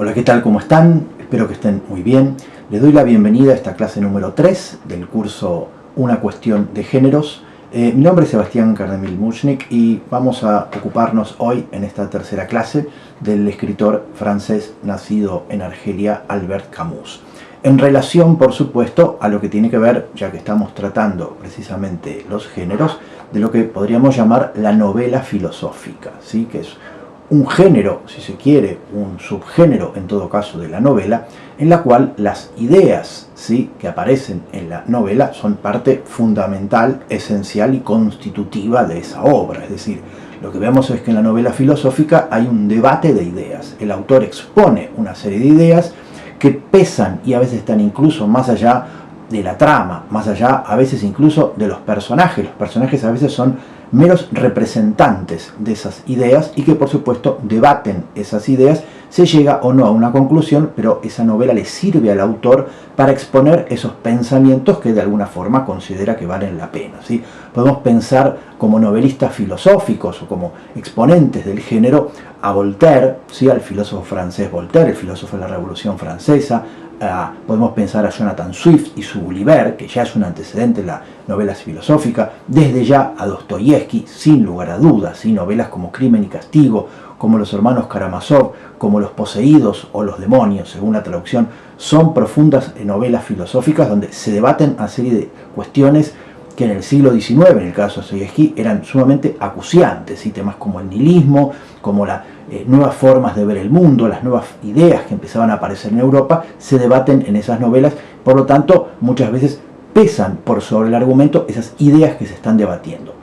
Hola, ¿qué tal? ¿Cómo están? Espero que estén muy bien. Les doy la bienvenida a esta clase número 3 del curso Una cuestión de géneros. Mi nombre es Sebastián Kardemil-Muchnik y vamos a ocuparnos hoy en esta tercera clase del escritor francés nacido en Argelia, Albert Camus. En relación, por supuesto, a lo que tiene que ver, ya que estamos tratando precisamente los géneros, de lo que podríamos llamar la novela filosófica, ¿sí? Que es un género, si se quiere, un subgénero en todo caso de la novela, en la cual las ideas, ¿sí?, que aparecen en la novela son parte fundamental, esencial y constitutiva de esa obra. Es decir, lo que vemos es que en la novela filosófica hay un debate de ideas. El autor expone una serie de ideas que pesan y a veces están incluso más allá de la trama, más allá a veces incluso de los personajes. Los personajes a veces son meros representantes de esas ideas y que por supuesto debaten esas ideas, se llega o no a una conclusión, pero esa novela le sirve al autor para exponer esos pensamientos que de alguna forma considera que valen la pena, ¿sí? Podemos pensar como novelistas filosóficos o como exponentes del género a Voltaire, ¿sí?, al filósofo francés Voltaire, el filósofo de la Revolución Francesa. Podemos pensar a Jonathan Swift y su Gulliver, que ya es un antecedente en la novela filosófica, desde ya a Dostoyevsky, sin lugar a dudas, ¿sí? Novelas como Crimen y Castigo, como Los hermanos Karamazov, como Los poseídos o Los demonios, según la traducción, son profundas novelas filosóficas donde se debaten una serie de cuestiones que en el siglo XIX, en el caso de Dostoyevsky, eran sumamente acuciantes, ¿sí? Temas como el nihilismo, como las nuevas formas de ver el mundo, las nuevas ideas que empezaban a aparecer en Europa, se debaten en esas novelas, por lo tanto, muchas veces pesan por sobre el argumento esas ideas que se están debatiendo.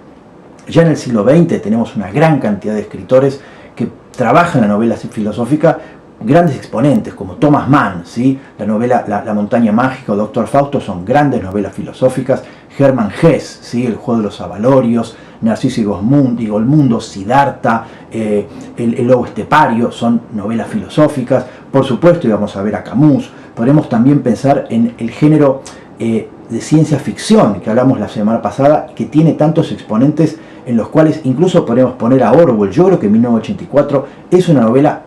Ya en el siglo XX tenemos una gran cantidad de escritores que trabajan la novela filosófica, grandes exponentes como Thomas Mann, ¿sí? La novela La montaña mágica o Doctor Fausto son grandes novelas filosóficas. Hermann Hesse, ¿sí? El juego de los avalorios, Narciso y Golmundo, Siddhartha, el lobo estepario, son novelas filosóficas. Por supuesto, y vamos a ver a Camus. Podremos también pensar en el género de ciencia ficción que hablamos la semana pasada, que tiene tantos exponentes en los cuales incluso podemos poner a Orwell. Yo creo que 1984 es una novela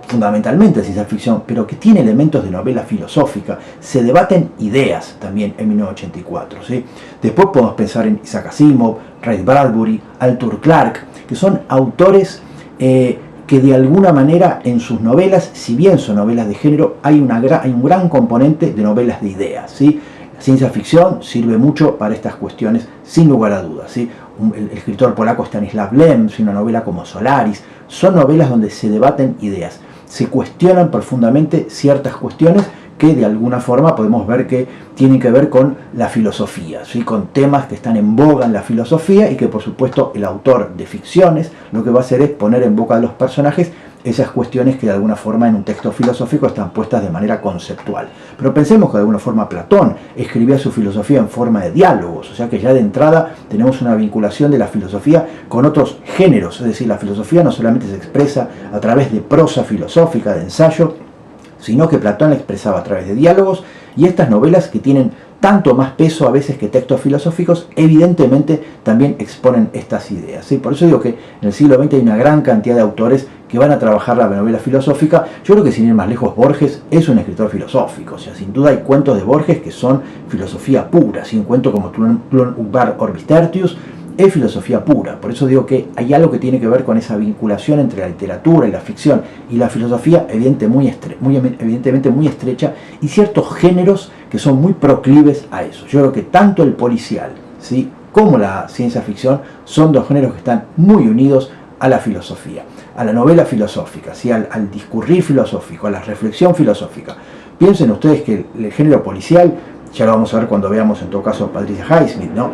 fundamentalmente de ciencia ficción, pero que tiene elementos de novela filosófica. Se debaten ideas también en 1984, ¿sí? Después podemos pensar en Isaac Asimov, Ray Bradbury, Arthur Clarke, que son autores que de alguna manera en sus novelas, si bien son novelas de género, hay un gran componente de novelas de ideas, ¿sí? La ciencia ficción sirve mucho para estas cuestiones, sin lugar a dudas, ¿sí? El escritor polaco Stanislaw Lem, una novela como Solaris, son novelas donde se debaten ideas. Se cuestionan profundamente ciertas cuestiones que de alguna forma podemos ver que tienen que ver con la filosofía, ¿sí? Con temas que están en boga en la filosofía y que por supuesto el autor de ficciones lo que va a hacer es poner en boca de los personajes esas cuestiones que de alguna forma en un texto filosófico están puestas de manera conceptual. Pero pensemos que de alguna forma Platón escribía su filosofía en forma de diálogos, o sea que ya de entrada tenemos una vinculación de la filosofía con otros géneros, es decir, la filosofía no solamente se expresa a través de prosa filosófica, de ensayo, sino que Platón la expresaba a través de diálogos, y estas novelas que tienen tanto más peso a veces que textos filosóficos, evidentemente también exponen estas ideas, ¿sí? Por eso digo que en el siglo XX hay una gran cantidad de autores que van a trabajar la novela filosófica. Yo creo que sin ir más lejos, Borges es un escritor filosófico, o sea, sin duda hay cuentos de Borges que son filosofía pura, ¿sí? Un cuento como Tulen Ubar Orbis Tertius es filosofía pura. Por eso digo que hay algo que tiene que ver con esa vinculación entre la literatura y la ficción y la filosofía, evidentemente muy estrecha, y ciertos géneros que son muy proclives a eso. Yo creo que tanto el policial, ¿sí?, como la ciencia ficción son dos géneros que están muy unidos a la filosofía, a la novela filosófica, ¿sí?, al discurrir filosófico, a la reflexión filosófica. Piensen ustedes que el género policial, ya lo vamos a ver cuando veamos en todo caso a Patricia Highsmith, ¿no?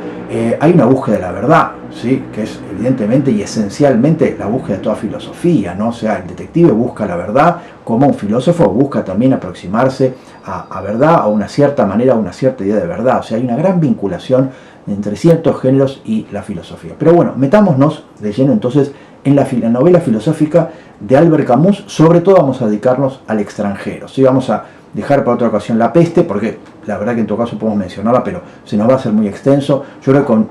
Hay una búsqueda de la verdad, ¿sí?, que es evidentemente y esencialmente la búsqueda de toda filosofía, ¿no? O sea, el detective busca la verdad como un filósofo busca también aproximarse a verdad, a una cierta manera, a una cierta idea de verdad. O sea, hay una gran vinculación entre ciertos géneros y la filosofía. Pero bueno, metámonos de lleno entonces en la novela filosófica de Albert Camus. Sobre todo vamos a dedicarnos al extranjero, ¿sí? Vamos a dejar para otra ocasión La peste, porque la verdad que en todo caso podemos mencionarla, pero se nos va a hacer muy extenso. Yo creo que con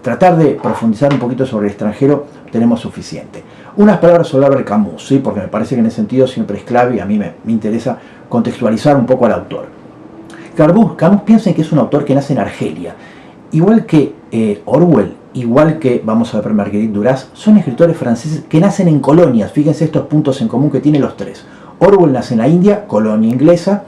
tratar de profundizar un poquito sobre el extranjero tenemos suficiente. Unas palabras sobre Camus, ¿sí? Porque me parece que en ese sentido siempre es clave y a mí me interesa contextualizar un poco al autor. Camus, piensen que es un autor que nace en Argelia. Igual que Orwell, igual que, vamos a ver, Marguerite Duras, son escritores franceses que nacen en colonias. Fíjense estos puntos en común que tienen los tres. Orwell nace en la India, colonia inglesa.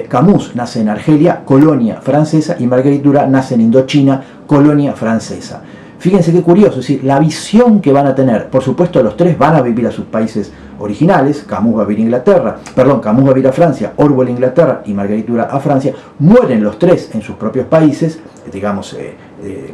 Camus nace en Argelia, colonia francesa. Y Marguerite Duras nace en Indochina, colonia francesa. Fíjense qué curioso, es decir, la visión que van a tener, por supuesto los tres van a vivir a sus países originales. Camus va a vivir a Inglaterra, Camus va a vivir a Francia, Orwell a Inglaterra y Marguerite Duras a Francia. Mueren los tres en sus propios países, digamos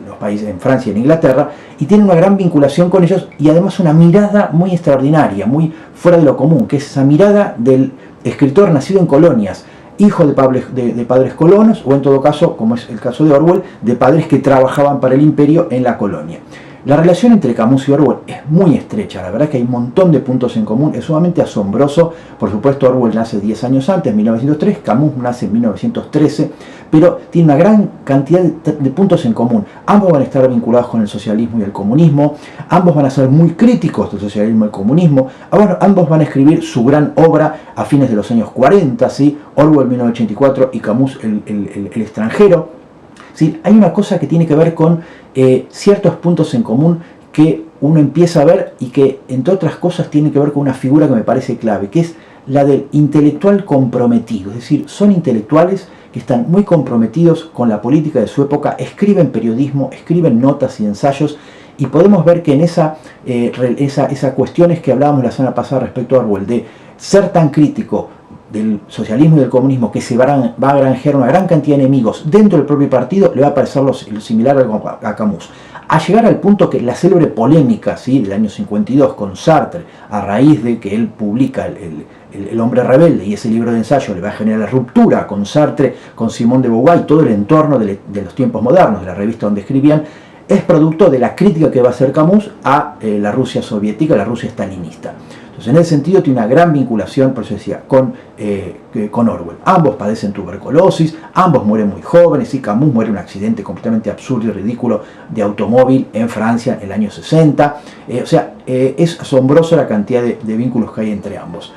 los países en Francia y en Inglaterra, y tienen una gran vinculación con ellos y además una mirada muy extraordinaria, muy fuera de lo común, que es esa mirada del escritor nacido en colonias, hijo de padres colonos, o en todo caso, como es el caso de Orwell, de padres que trabajaban para el imperio en la colonia. La relación entre Camus y Orwell es muy estrecha, la verdad es que hay un montón de puntos en común, es sumamente asombroso. Por supuesto, Orwell nace 10 años antes, en 1903, Camus nace en 1913, pero tiene una gran cantidad de puntos en común. Ambos van a estar vinculados con el socialismo y el comunismo, ambos van a ser muy críticos del socialismo y el comunismo, ambos van a escribir su gran obra a fines de los años 40, ¿sí? Orwell 1984 y Camus el extranjero. ¿Sí? Hay una cosa que tiene que ver con ciertos puntos en común que uno empieza a ver y que, entre otras cosas, tiene que ver con una figura que me parece clave, que es la del intelectual comprometido. Es decir, son intelectuales que están muy comprometidos con la política de su época, escriben periodismo, escriben notas y ensayos, y podemos ver que en esas cuestiones que hablábamos la semana pasada respecto a Orwell, de ser tan crítico del socialismo y del comunismo, que se va a granjear una gran cantidad de enemigos dentro del propio partido, le va a parecer lo similar a Camus. A llegar al punto que la célebre polémica, ¿sí?, del año 52 con Sartre, a raíz de que él publica el Hombre Rebelde, y ese libro de ensayo le va a generar la ruptura con Sartre, con Simone de Beauvoir y todo el entorno de los tiempos modernos, de la revista donde escribían, es producto de la crítica que va a hacer Camus a la Rusia soviética, la Rusia stalinista. Entonces, en ese sentido tiene una gran vinculación, por eso decía, con Orwell. Ambos padecen tuberculosis, ambos mueren muy jóvenes, y Camus muere en un accidente completamente absurdo y ridículo de automóvil en Francia en el año 60. Es asombroso la cantidad de vínculos que hay entre ambos.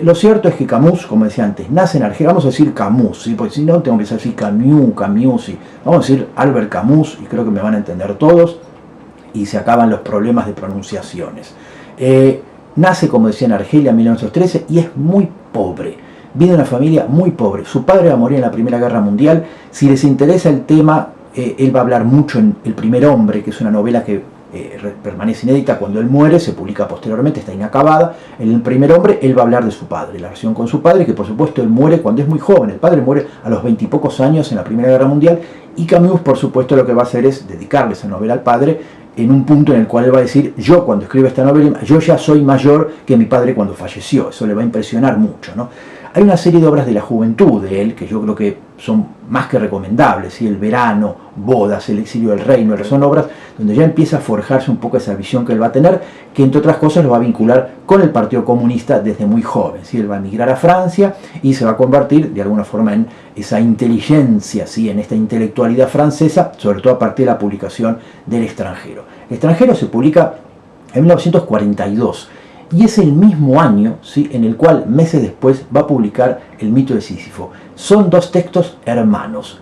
Lo cierto es que Camus, como decía antes, nace en Argelia. Vamos a decir Camus, ¿sí? Porque si no tengo que decir Camus, ¿sí? Vamos a decir Albert Camus, y creo que me van a entender todos, y se acaban los problemas de pronunciaciones. Nace, como decía, en Argelia en 1913 y es muy pobre. Viene de una familia muy pobre. Su padre va a morir en la Primera Guerra Mundial. Si les interesa el tema, él va a hablar mucho en El primer hombre, que es una novela que permanece inédita cuando él muere, se publica posteriormente, está inacabada. En El primer hombre, él va a hablar de su padre, la relación con su padre, que por supuesto él muere cuando es muy joven. El padre muere a los 20 y pocos años en la Primera Guerra Mundial, y Camus, por supuesto, lo que va a hacer es dedicarle esa novela al padre, en un punto en el cual él va a decir: yo cuando escribo esta novela, yo ya soy mayor que mi padre cuando falleció. Eso le va a impresionar mucho, ¿no? Hay una serie de obras de la juventud de él que yo creo que son más que recomendables, ¿sí? El verano, Bodas, El exilio del reino, son obras donde ya empieza a forjarse un poco esa visión que él va a tener, que entre otras cosas lo va a vincular con el Partido Comunista desde muy joven, ¿sí? Él va a emigrar a Francia y se va a convertir de alguna forma en esa inteligencia, ¿sí?, en esta intelectualidad francesa, sobre todo a partir de la publicación del extranjero. El extranjero se publica en 1942. Y es el mismo año, ¿sí?, en el cual meses después va a publicar El mito de Sísifo. Son dos textos hermanos.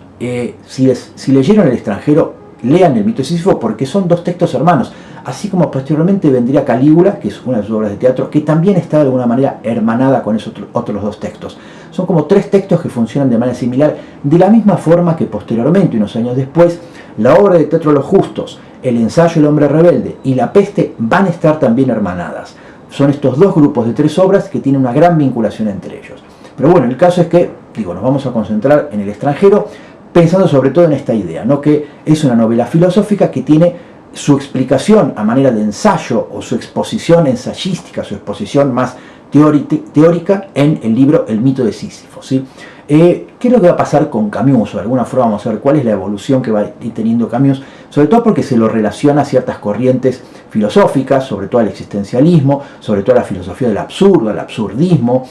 Si leyeron El extranjero, lean El mito de Sísifo, porque son dos textos hermanos. Así como posteriormente vendría Calígula, que es una de sus obras de teatro, que también está de alguna manera hermanada con esos otros dos textos. Son como tres textos que funcionan de manera similar, de la misma forma que posteriormente, unos años después, la obra de teatro Los Justos, el ensayo El hombre rebelde y La peste van a estar también hermanadas. Son estos dos grupos de tres obras que tienen una gran vinculación entre ellos. Pero bueno, el caso es que, nos vamos a concentrar en El extranjero, pensando sobre todo en esta idea, ¿no?, que es una novela filosófica que tiene su explicación a manera de ensayo, o su exposición ensayística, su exposición más teórica en el libro El mito de Sísifo, ¿sí? ¿Qué es lo que va a pasar con Camus? O de alguna forma vamos a ver cuál es la evolución que va a ir teniendo Camus, sobre todo porque se lo relaciona a ciertas corrientes filosóficas, sobre todo al existencialismo, sobre todo a la filosofía del absurdo, al absurdismo.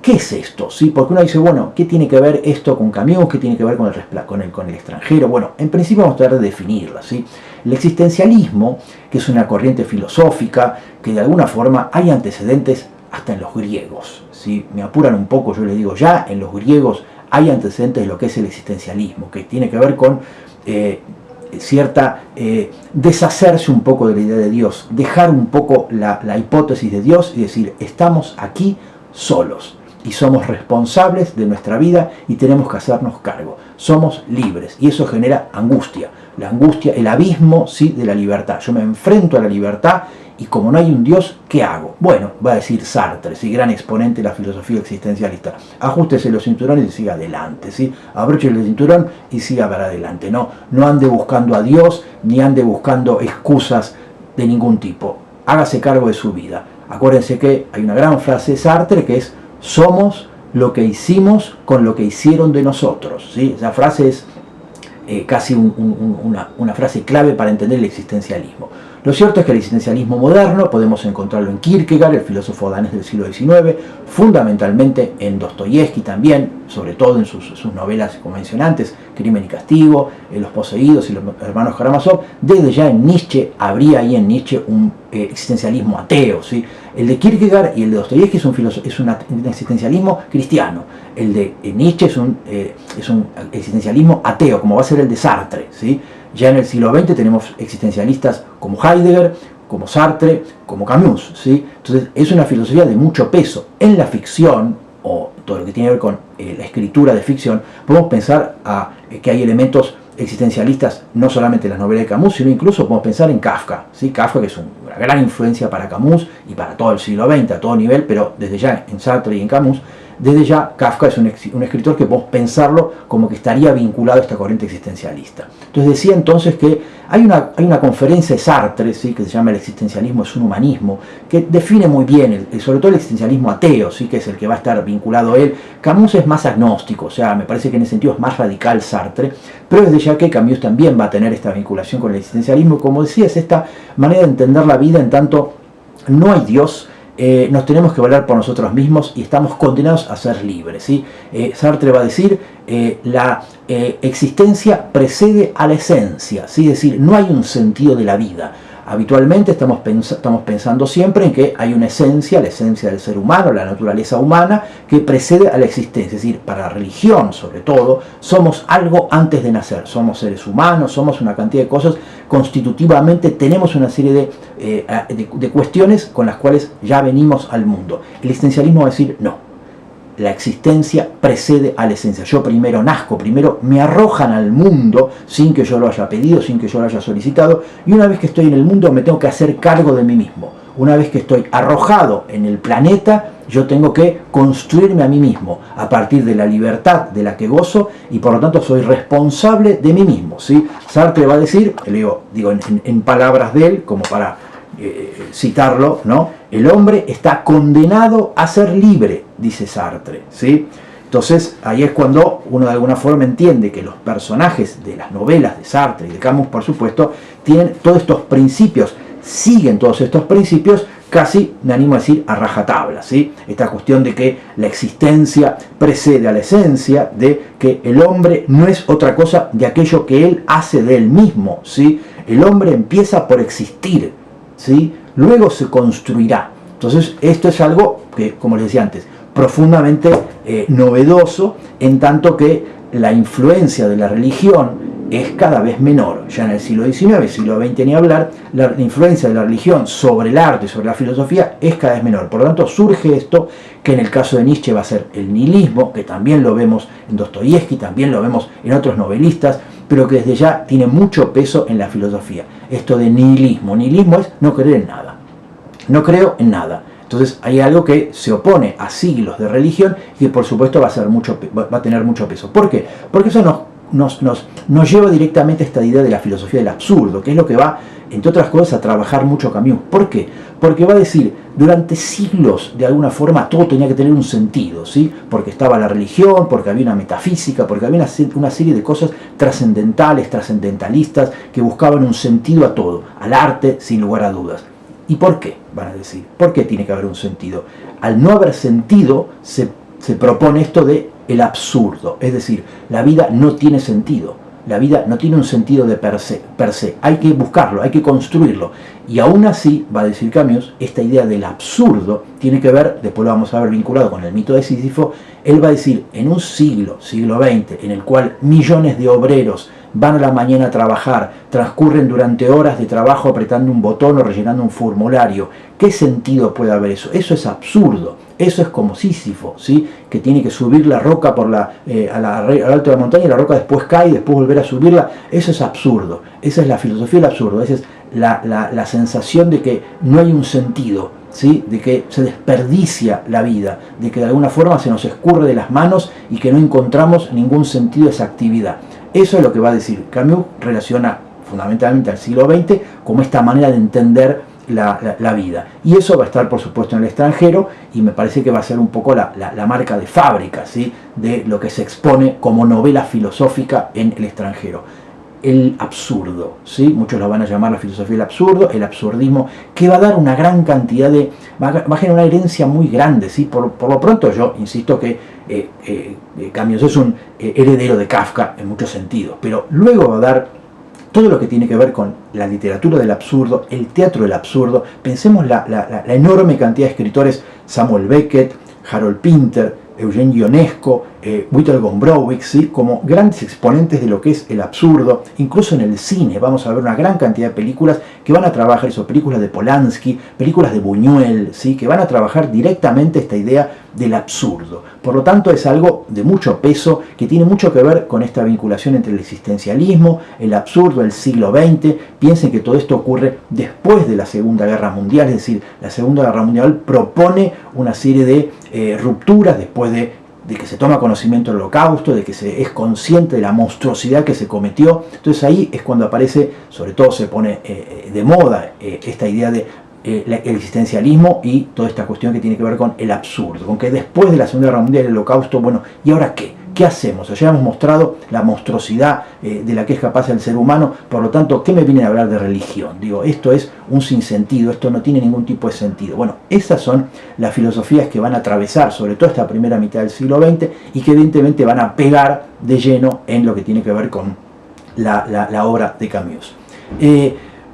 ¿qué es esto? ¿Sí? Porque uno dice, bueno, ¿qué tiene que ver esto con Camus? ¿Qué tiene que ver con el extranjero? Bueno, en principio vamos a tratar de definirla, ¿sí? El existencialismo, que es una corriente filosófica que de alguna forma hay antecedentes hasta en los griegos, ¿sí? Me apuran un poco, yo les digo, ya en los griegos hay antecedentes de lo que es el existencialismo, que tiene que ver con deshacerse un poco de la idea de Dios, dejar un poco la hipótesis de Dios y decir, estamos aquí solos y somos responsables de nuestra vida y tenemos que hacernos cargo, somos libres, y eso genera angustia, la angustia, el abismo, ¿sí?, de la libertad. Yo me enfrento a la libertad y como no hay un Dios, ¿qué hago? Bueno, va a decir Sartre, ¿sí?, gran exponente de la filosofía existencialista, ajústese los cinturones y siga adelante, ¿sí? Abróchele el cinturón y siga para adelante, no ande buscando a Dios ni ande buscando excusas de ningún tipo, hágase cargo de su vida. Acuérdense que hay una gran frase de Sartre que es: somos lo que hicimos con lo que hicieron de nosotros, ¿sí? Esa frase es casi una frase clave para entender el existencialismo. Lo cierto es que el existencialismo moderno podemos encontrarlo en Kierkegaard, el filósofo danés del siglo XIX, fundamentalmente en Dostoyevsky también, sobre todo en sus novelas convencionantes, Crimen y Castigo, Los Poseídos y Los Hermanos Karamazov. Desde ya en Nietzsche, habría ahí en Nietzsche un existencialismo ateo, ¿sí? El de Kierkegaard y el de Dostoyevsky es un existencialismo cristiano. El de Nietzsche es un existencialismo ateo, como va a ser el de Sartre, ¿sí? Ya en el siglo XX tenemos existencialistas como Heidegger, como Sartre, como Camus, ¿sí? Entonces es una filosofía de mucho peso. En la ficción, o todo lo que tiene que ver con la escritura de ficción, podemos pensar que hay elementos existencialistas no solamente en las novelas de Camus, sino incluso podemos pensar en Kafka, ¿sí? Kafka, que es una gran influencia para Camus y para todo el siglo XX a todo nivel, pero desde ya en Sartre y en Camus, desde ya Kafka es un escritor que podemos pensarlo como que estaría vinculado a esta corriente existencialista. Entonces decía entonces que hay una conferencia de Sartre, ¿sí?, que se llama El existencialismo es un humanismo, que define muy bien, sobre todo el existencialismo ateo, ¿sí?, que es el que va a estar vinculado a él. Camus es más agnóstico, o sea, me parece que en ese sentido es más radical Sartre, pero desde ya que Camus también va a tener esta vinculación con el existencialismo. Como decía, es esta manera de entender la vida en tanto no hay Dios, nos tenemos que valer por nosotros mismos y estamos condenados a ser libres, ¿sí? Sartre va a decir, la existencia precede a la esencia, ¿sí? Es decir, no hay un sentido de la vida. Habitualmente estamos pensando siempre en que hay una esencia, la esencia del ser humano, la naturaleza humana, que precede a la existencia. Es decir, para la religión, sobre todo, somos algo antes de nacer. Somos seres humanos, somos una cantidad de cosas. Constitutivamente tenemos una serie de cuestiones con las cuales ya venimos al mundo. El existencialismo va a decir, no. La existencia precede a la esencia. Yo primero nazco, primero me arrojan al mundo sin que yo lo haya pedido, sin que yo lo haya solicitado, y una vez que estoy en el mundo me tengo que hacer cargo de mí mismo. Una vez que estoy arrojado en el planeta, yo tengo que construirme a mí mismo a partir de la libertad de la que gozo, y por lo tanto soy responsable de mí mismo, ¿sí? Sartre va a decir, digo en palabras de él, como para citarlo, ¿no? El hombre está condenado a ser libre, dice Sartre, ¿sí? Entonces ahí es cuando uno de alguna forma entiende que los personajes de las novelas de Sartre y de Camus, por supuesto, tienen todos estos principios, siguen todos estos principios, casi, me animo a decir, a rajatabla, ¿sí? Esta cuestión de que la existencia precede a la esencia, de que el hombre no es otra cosa de aquello que él hace de él mismo, ¿sí? El hombre empieza por existir, ¿sí? Luego se construirá. Entonces esto es algo que, como les decía antes, profundamente novedoso, en tanto que la influencia de la religión es cada vez menor. Ya en el siglo XIX, siglo XX ni hablar, la influencia de la religión sobre el arte y sobre la filosofía es cada vez menor. Por lo tanto surge esto, que en el caso de Nietzsche va a ser el nihilismo, que también lo vemos en Dostoyevsky, también lo vemos en otros novelistas, pero que desde ya tiene mucho peso en la filosofía. Esto de nihilismo. Nihilismo es no creer en nada. No creo en nada. Entonces hay algo que se opone a siglos de religión y que por supuesto va a tener mucho peso. ¿Por qué? Porque eso nos lleva directamente a esta idea de la filosofía del absurdo, que es lo que va, entre otras cosas, a trabajar mucho Camus. ¿Por qué? Porque va a decir, durante siglos, de alguna forma, todo tenía que tener un sentido, ¿sí? Porque estaba la religión, porque había una metafísica, porque había una serie de cosas trascendentales, trascendentalistas, que buscaban un sentido a todo, al arte, sin lugar a dudas. ¿Y por qué? Van a decir. ¿Por qué tiene que haber un sentido? Al no haber sentido, se se propone esto de el absurdo, es decir, la vida no tiene sentido. La vida no tiene un sentido de per se, hay que buscarlo, hay que construirlo. Y aún así, va a decir Camus, esta idea del absurdo tiene que ver, después lo vamos a ver vinculado con el mito de Sísifo, él va a decir, en un siglo XX, en el cual millones de obreros van a la mañana a trabajar, transcurren durante horas de trabajo apretando un botón o rellenando un formulario, ¿qué sentido puede haber eso? Eso es absurdo. Eso es como Sísifo, ¿sí? Que tiene que subir la roca por al alto de la montaña y la roca después cae y después volver a subirla. Eso es absurdo. Esa es la filosofía del absurdo. Esa es la sensación de que no hay un sentido, ¿sí? De que se desperdicia la vida, de que de alguna forma se nos escurre de las manos y que no encontramos ningún sentido de esa actividad. Eso es lo que va a decir Camus, relaciona fundamentalmente al siglo XX como esta manera de entender la vida. Y eso va a estar, por supuesto, en el extranjero, y me parece que va a ser un poco la marca de fábrica, ¿sí? De lo que se expone como novela filosófica en el extranjero. El absurdo, ¿sí? Muchos lo van a llamar la filosofía del absurdo, el absurdismo, que va a dar una gran cantidad va a generar una herencia muy grande, ¿sí? Por lo pronto yo insisto que Camus es un heredero de Kafka en muchos sentidos, pero luego va a dar todo lo que tiene que ver con la literatura del absurdo, el teatro del absurdo. Pensemos la enorme cantidad de escritores, Samuel Beckett, Harold Pinter, Eugen Ionesco, Witold Gombrowicz, ¿sí? Como grandes exponentes de lo que es el absurdo. Incluso en el cine vamos a ver una gran cantidad de películas que van a trabajar eso, películas de Polanski, películas de Buñuel, ¿sí? Que van a trabajar directamente esta idea del absurdo. Por lo tanto, es algo de mucho peso que tiene mucho que ver con esta vinculación entre el existencialismo, el absurdo del siglo XX. Piensen que todo esto ocurre después de la Segunda Guerra Mundial, es decir, la Segunda Guerra Mundial propone una serie de rupturas después de que se toma conocimiento del Holocausto, de que se es consciente de la monstruosidad que se cometió. Entonces ahí es cuando aparece, sobre todo se pone de moda esta idea de el existencialismo y toda esta cuestión que tiene que ver con el absurdo, con que después de la Segunda Guerra Mundial, el Holocausto, bueno, ¿y ahora qué? ¿Qué hacemos? Ya hemos mostrado la monstruosidad de la que es capaz el ser humano, por lo tanto, ¿qué me vienen a hablar de religión? Digo, esto es un sinsentido, esto no tiene ningún tipo de sentido. Bueno, esas son las filosofías que van a atravesar sobre todo esta primera mitad del siglo XX y que evidentemente van a pegar de lleno en lo que tiene que ver con la obra de Camus.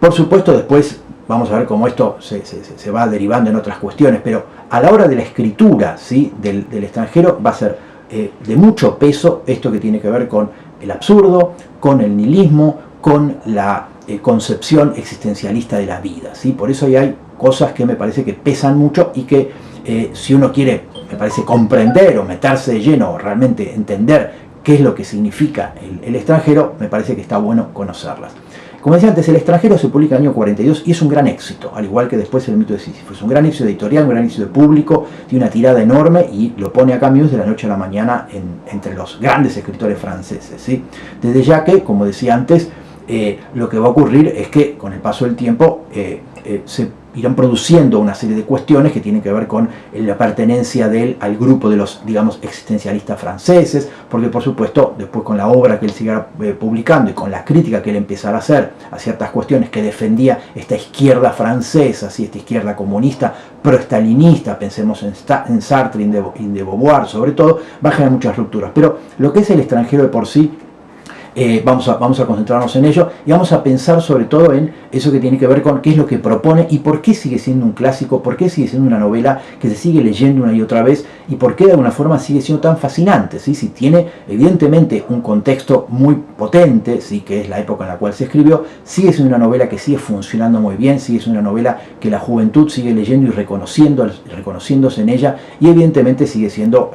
Por supuesto, después vamos a ver cómo esto se va derivando en otras cuestiones, pero a la hora de la escritura, ¿sí? del extranjero va a ser de mucho peso esto que tiene que ver con el absurdo, con el nihilismo, con la concepción existencialista de la vida, ¿sí? Por eso hay cosas que me parece que pesan mucho y que si uno quiere, me parece, comprender o meterse de lleno o realmente entender qué es lo que significa el extranjero, me parece que está bueno conocerlas. Como decía antes, El extranjero se publica en el año 42 y es un gran éxito, al igual que después El mito de Sísifo. Es un gran éxito editorial, un gran éxito de público, tiene una tirada enorme y lo pone a Camus de la noche a la mañana entre los grandes escritores franceses, ¿sí? Desde ya que, como decía antes, lo que va a ocurrir es que con el paso del tiempo se irán produciendo una serie de cuestiones que tienen que ver con la pertenencia de él al grupo de los, digamos, existencialistas franceses, porque por supuesto después con la obra que él siga publicando y con la crítica que él empezará a hacer a ciertas cuestiones que defendía esta izquierda francesa, ¿sí? Esta izquierda comunista pro-estalinista, pensemos en Sartre y de Beauvoir sobre todo, va a generar muchas rupturas. Pero lo que es El extranjero de por sí, vamos a concentrarnos en ello y vamos a pensar sobre todo en eso que tiene que ver con qué es lo que propone y por qué sigue siendo un clásico, por qué sigue siendo una novela que se sigue leyendo una y otra vez y por qué de alguna forma sigue siendo tan fascinante, ¿sí? Si tiene evidentemente un contexto muy potente, ¿sí? Que es la época en la cual se escribió, sigue siendo una novela que sigue funcionando muy bien, sigue siendo una novela que la juventud sigue leyendo y reconociéndose en ella y evidentemente sigue siendo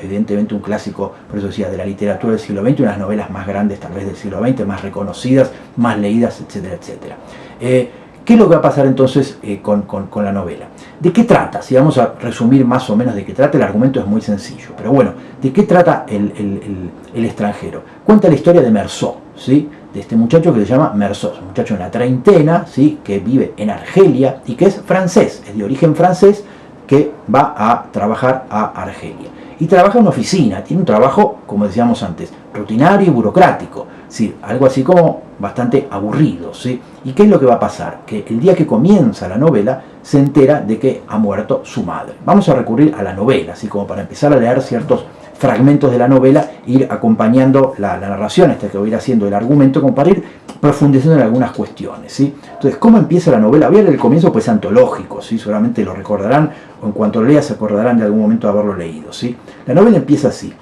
un clásico, por eso decía, de la literatura del siglo XX, unas novelas más grandes tal vez del siglo XX, más reconocidas, más leídas, etcétera, etcétera. ¿Qué es lo que va a pasar entonces con la novela? ¿De qué trata? Si vamos a resumir más o menos de qué trata, el argumento es muy sencillo, pero bueno, ¿de qué trata el extranjero? Cuenta la historia de Meursault, ¿sí? De este muchacho que se llama Meursault, un muchacho en la treintena, ¿sí? Que vive en Argelia y que es francés, es de origen francés, que va a trabajar a Argelia. Y trabaja en una oficina, tiene un trabajo, como decíamos antes, rutinario y burocrático, ¿sí? Algo así como bastante aburrido, ¿sí? ¿Y qué es lo que va a pasar? Que el día que comienza la novela se entera de que ha muerto su madre. Vamos a recurrir a la novela, así como para empezar a leer ciertos fragmentos de la novela, ir acompañando la narración hasta que voy a ir haciendo el argumento, como para ir profundizando en algunas cuestiones, ¿sí? Entonces, ¿cómo empieza la novela? Voy a leer el comienzo, pues antológico, ¿sí? Seguramente lo recordarán, o en cuanto lo leas se acordarán de algún momento de haberlo leído, ¿sí? La novela empieza así: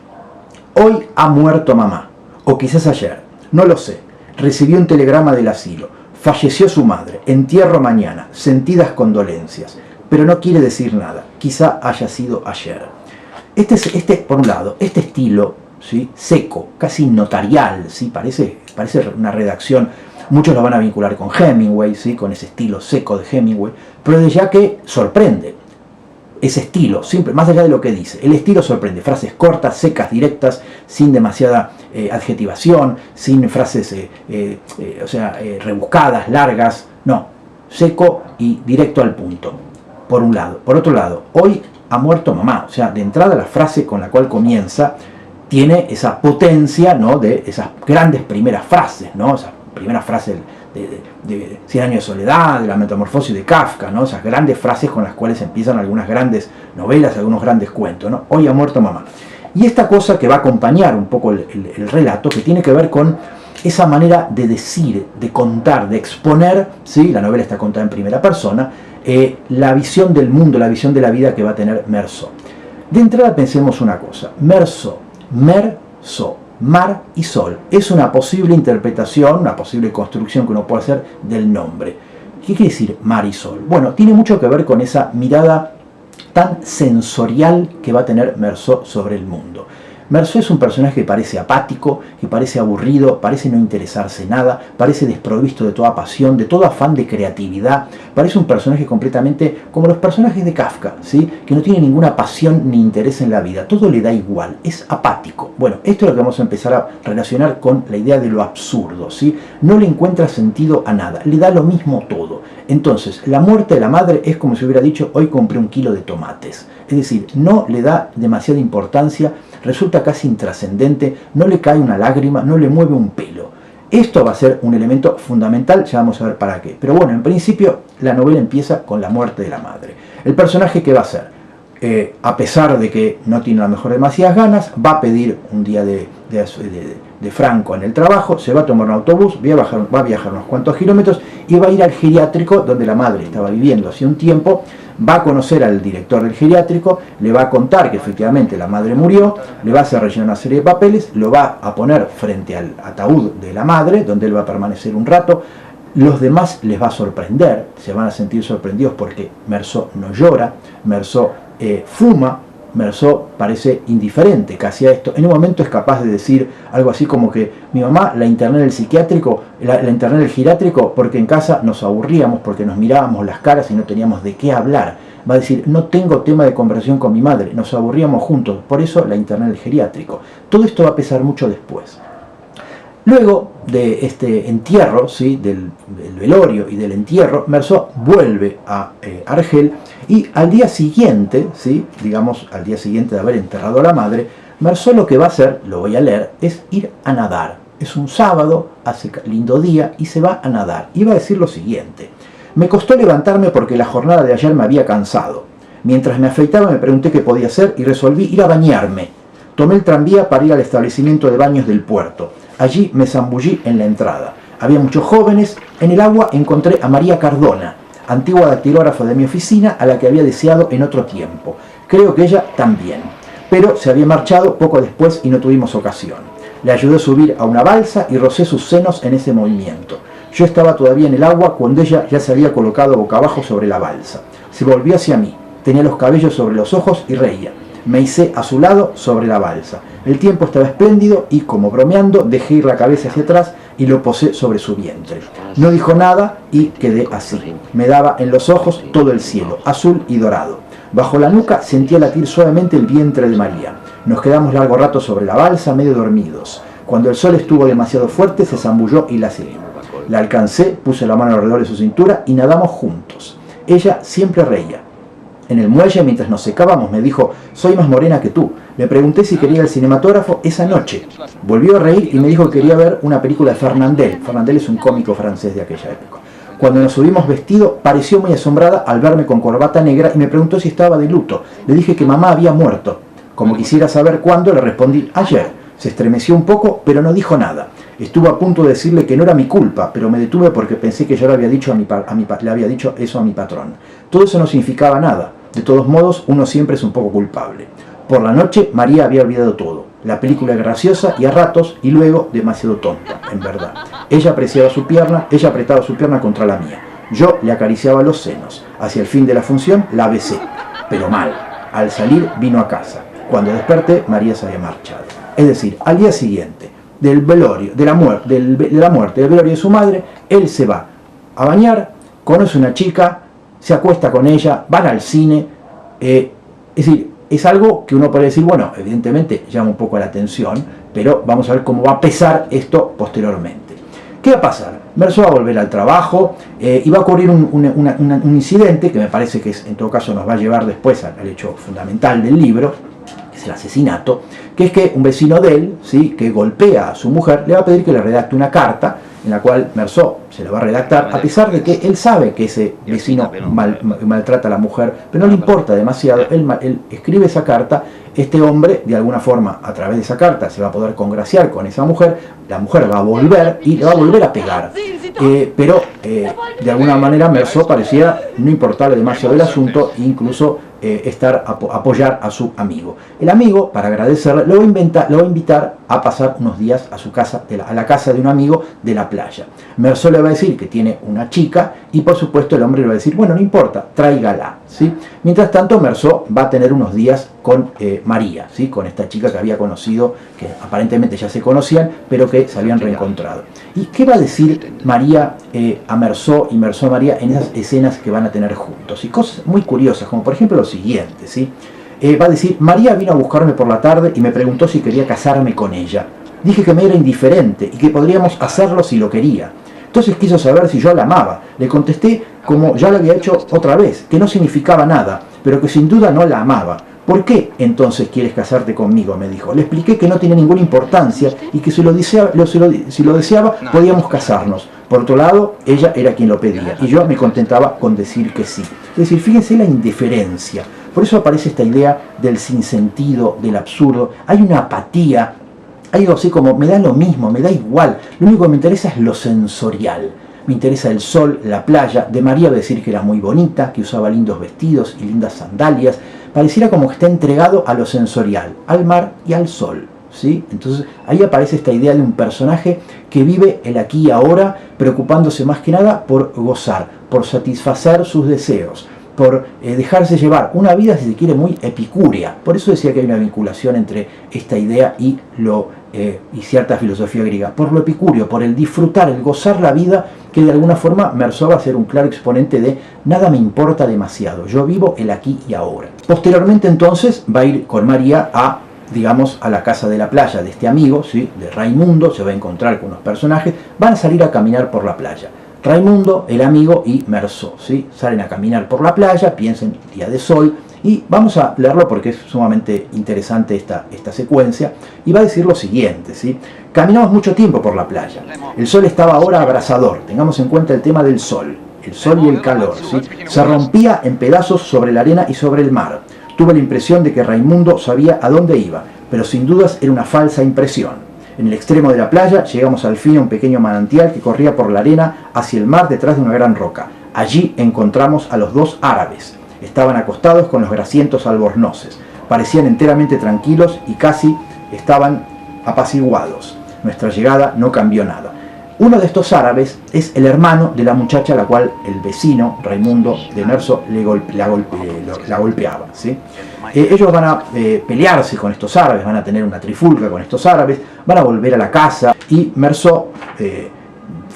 hoy ha muerto mamá, o quizás ayer, no lo sé. Recibió un telegrama del asilo, falleció su madre, entierro mañana, sentidas condolencias, pero no quiere decir nada, quizá haya sido ayer. Por un lado, este estilo, ¿sí? Seco, casi notarial, ¿sí? Parece una redacción, muchos lo van a vincular con Hemingway, ¿sí? Con ese estilo seco de Hemingway, pero de ya que sorprende. Ese estilo, siempre, más allá de lo que dice, el estilo sorprende. Frases cortas, secas, directas, sin demasiada adjetivación, sin frases rebuscadas, largas. No, seco y directo al punto, por un lado. Por otro lado, hoy ha muerto mamá. O sea, de entrada la frase con la cual comienza tiene esa potencia, ¿no? De esas grandes primeras frases, ¿no? Esas primeras frases de 100 años de soledad, de la metamorfosis de Kafka, ¿no? Esas grandes frases con las cuales empiezan algunas grandes novelas, algunos grandes cuentos, ¿no? Hoy ha muerto mamá. Y esta cosa que va a acompañar un poco el relato, que tiene que ver con esa manera de decir, de contar, de exponer, ¿sí? La novela está contada en primera persona, la visión del mundo, la visión de la vida que va a tener Meursault. De entrada pensemos una cosa: Meursault, mar y sol, es una posible interpretación, una posible construcción que uno puede hacer del nombre. ¿Qué quiere decir mar y sol? Bueno, tiene mucho que ver con esa mirada tan sensorial que va a tener Meursault sobre el mundo. Meursault es un personaje que parece apático, que parece aburrido, parece no interesarse nada, parece desprovisto de toda pasión, de todo afán de creatividad. Parece un personaje completamente como los personajes de Kafka, ¿sí? Que no tiene ninguna pasión ni interés en la vida, todo le da igual, es apático. Bueno, esto es lo que vamos a empezar a relacionar con la idea de lo absurdo, ¿sí? No le encuentra sentido a nada, le da lo mismo todo. Entonces, la muerte de la madre es como si hubiera dicho: hoy compré un kilo de tomates. Es decir, no le da demasiada importancia, resulta casi intrascendente, no le cae una lágrima, no le mueve un pelo. Esto va a ser un elemento fundamental, ya vamos a ver para qué. Pero bueno, en principio la novela empieza con la muerte de la madre. El personaje, ¿qué va a hacer? A pesar de que no tiene a lo mejor demasiadas ganas, va a pedir un día de franco en el trabajo, se va a tomar un autobús, va a viajar unos cuantos kilómetros y va a ir al geriátrico donde la madre estaba viviendo hace un tiempo. Va a conocer al director del geriátrico, le va a contar que efectivamente la madre murió, le va a hacer rellenar una serie de papeles, lo va a poner frente al ataúd de la madre, donde él va a permanecer un rato. Los demás les va a sorprender, se van a sentir sorprendidos porque Meursault no llora, Meursault fuma, Meursault parece indiferente casi a esto. En un momento es capaz de decir algo así como que mi mamá la interné en el psiquiátrico, la interné en el geriátrico porque en casa nos aburríamos, porque nos mirábamos las caras y no teníamos de qué hablar. Va a decir: no tengo tema de conversación con mi madre, nos aburríamos juntos, por eso la interné en el geriátrico. Todo esto va a pesar mucho después. Luego de este entierro, ¿sí? del velorio y del entierro, Meursault vuelve a Argel, y al día siguiente, ¿sí? digamos al día siguiente de haber enterrado a la madre, Meursault lo que va a hacer, lo voy a leer, es ir a nadar. Es un sábado, hace lindo día y se va a nadar. Y va a decir lo siguiente: me costó levantarme porque la jornada de ayer me había cansado. Mientras me afeitaba me pregunté qué podía hacer y resolví ir a bañarme. Tomé el tranvía para ir al establecimiento de baños del puerto. Allí me zambullí en la entrada. Había muchos jóvenes. En el agua encontré a María Cardona, antigua dactilógrafa de mi oficina, a la que había deseado en otro tiempo. Creo que ella también. Pero se había marchado poco después y no tuvimos ocasión. Le ayudé a subir a una balsa y rocé sus senos en ese movimiento. Yo estaba todavía en el agua cuando ella ya se había colocado boca abajo sobre la balsa. Se volvió hacia mí. Tenía los cabellos sobre los ojos y reía. Me hice a su lado sobre la balsa. El tiempo estaba espléndido y, como bromeando, dejé ir la cabeza hacia atrás y lo posé sobre su vientre. No dijo nada y quedé así. Me daba en los ojos todo el cielo, azul y dorado. Bajo la nuca sentía latir suavemente el vientre de María. Nos quedamos largo rato sobre la balsa, medio dormidos. Cuando el sol estuvo demasiado fuerte, se zambulló y la seguí. La alcancé, puse la mano alrededor de su cintura y nadamos juntos. Ella siempre reía. En el muelle, mientras nos secábamos, me dijo: soy más morena que tú. Le pregunté si quería el cinematógrafo esa noche. Volvió a reír y me dijo que quería ver una película de Fernandel. Fernandel es un cómico francés de aquella época. Cuando nos subimos vestido, pareció muy asombrada al verme con corbata negra y me preguntó si estaba de luto. Le dije que mamá había muerto. Como quisiera saber cuándo, le respondí: ayer. Se estremeció un poco, pero no dijo nada. Estuve a punto de decirle que no era mi culpa, pero me detuve porque pensé que yo le había dicho le había dicho eso a mi patrón. Todo eso no significaba nada. De todos modos, uno siempre es un poco culpable. Por la noche, María había olvidado todo. La película era graciosa y a ratos, y luego demasiado tonta, en verdad. Ella apreciaba su pierna, ella apretaba su pierna contra la mía. Yo le acariciaba los senos. Hacia el fin de la función, la besé. Pero mal. Al salir, vino a casa. Cuando desperté, María se había marchado. Es decir, al día siguiente del velorio, de la muerte del velorio de su madre, él se va a bañar, conoce una chica, se acuesta con ella, van al cine. Es decir, es algo que uno puede decir, bueno, evidentemente llama un poco la atención, pero vamos a ver cómo va a pesar esto posteriormente. ¿Qué va a pasar? Mersó va a volver al trabajo y va a ocurrir un incidente que me parece que en todo caso nos va a llevar después al hecho fundamental del libro, que es el asesinato, que es que un vecino de él, ¿sí?, que golpea a su mujer, le va a pedir que le redacte una carta en la cual Mersó se la va a redactar, a pesar de que él sabe que ese vecino maltrata a la mujer, pero no le importa demasiado. Él escribe esa carta. Este hombre, de alguna forma, a través de esa carta, se va a poder congraciar con esa mujer. La mujer va a volver y le va a volver a pegar. Pero de alguna manera Mersó parecía no importarle demasiado el asunto e incluso apoyar a su amigo. El amigo, para agradecerle, lo va a invitar a pasar unos días a su casa, a la casa de un amigo de la playa. Mersó le va a decir que tiene una chica y por supuesto el hombre le va a decir, bueno, no importa, tráigala, ¿sí? Mientras tanto, Mersó va a tener unos días con María, ¿sí?, con esta chica que había conocido, que aparentemente ya se conocían, pero que se habían reencontrado. ¿Y qué va a decir María a Mersó y Mersó a María en esas escenas que van a tener juntos? Y cosas muy curiosas, como por ejemplo lo siguiente, ¿sí? Va a decir: María vino a buscarme por la tarde y me preguntó si quería casarme con ella. Dije que me era indiferente y que podríamos hacerlo si lo quería. Entonces quiso saber si yo la amaba. Le contesté, como ya lo había hecho otra vez, que no significaba nada, pero que sin duda no la amaba. ¿Por qué entonces quieres casarte conmigo?, me dijo. Le expliqué que no tiene ninguna importancia y que si lo deseaba podíamos casarnos. Por otro lado, ella era quien lo pedía y yo me contentaba con decir que sí. Es decir, fíjense la indiferencia. Por eso aparece esta idea del sinsentido, del absurdo. Hay una apatía, hay algo así como, me da lo mismo, me da igual. Lo único que me interesa es lo sensorial. Me interesa el sol, la playa. De María va a decir que era muy bonita, que usaba lindos vestidos y lindas sandalias. Pareciera como que está entregado a lo sensorial, al mar y al sol, ¿sí? Entonces ahí aparece esta idea de un personaje que vive el aquí y ahora, preocupándose más que nada por gozar, por satisfacer sus deseos, por dejarse llevar una vida, si se quiere, muy epicúrea. Por eso decía que hay una vinculación entre esta idea y cierta filosofía griega, por lo epicúreo, por el disfrutar, el gozar la vida, que de alguna forma Mersó va a ser un claro exponente de nada me importa demasiado, yo vivo el aquí y ahora. Posteriormente entonces va a ir con María a la casa de la playa de este amigo, ¿sí?, de Raimundo. Se va a encontrar con unos personajes, van a salir a caminar por la playa. Raimundo, el amigo, y Mersó, ¿sí?, salen a caminar por la playa, piensen, día de sol, y vamos a leerlo porque es sumamente interesante esta secuencia, y va a decir lo siguiente, ¿sí? Caminamos mucho tiempo por la playa, el sol estaba ahora abrasador, tengamos en cuenta el tema del sol y el calor, ¿sí? Se rompía en pedazos sobre la arena y sobre el mar. Tuve la impresión de que Raimundo sabía a dónde iba, pero sin dudas era una falsa impresión. En el extremo de la playa llegamos al fin a un pequeño manantial que corría por la arena hacia el mar detrás de una gran roca. Allí encontramos a los dos árabes. Estaban acostados con los grasientos albornoces. Parecían enteramente tranquilos y casi estaban apaciguados. Nuestra llegada no cambió nada. Uno de estos árabes es el hermano de la muchacha a la cual el vecino, Raimundo de Mersó, la golpeaba, ¿sí? Ellos van a pelearse con estos árabes, van a tener una trifulca con estos árabes, van a volver a la casa y Mersó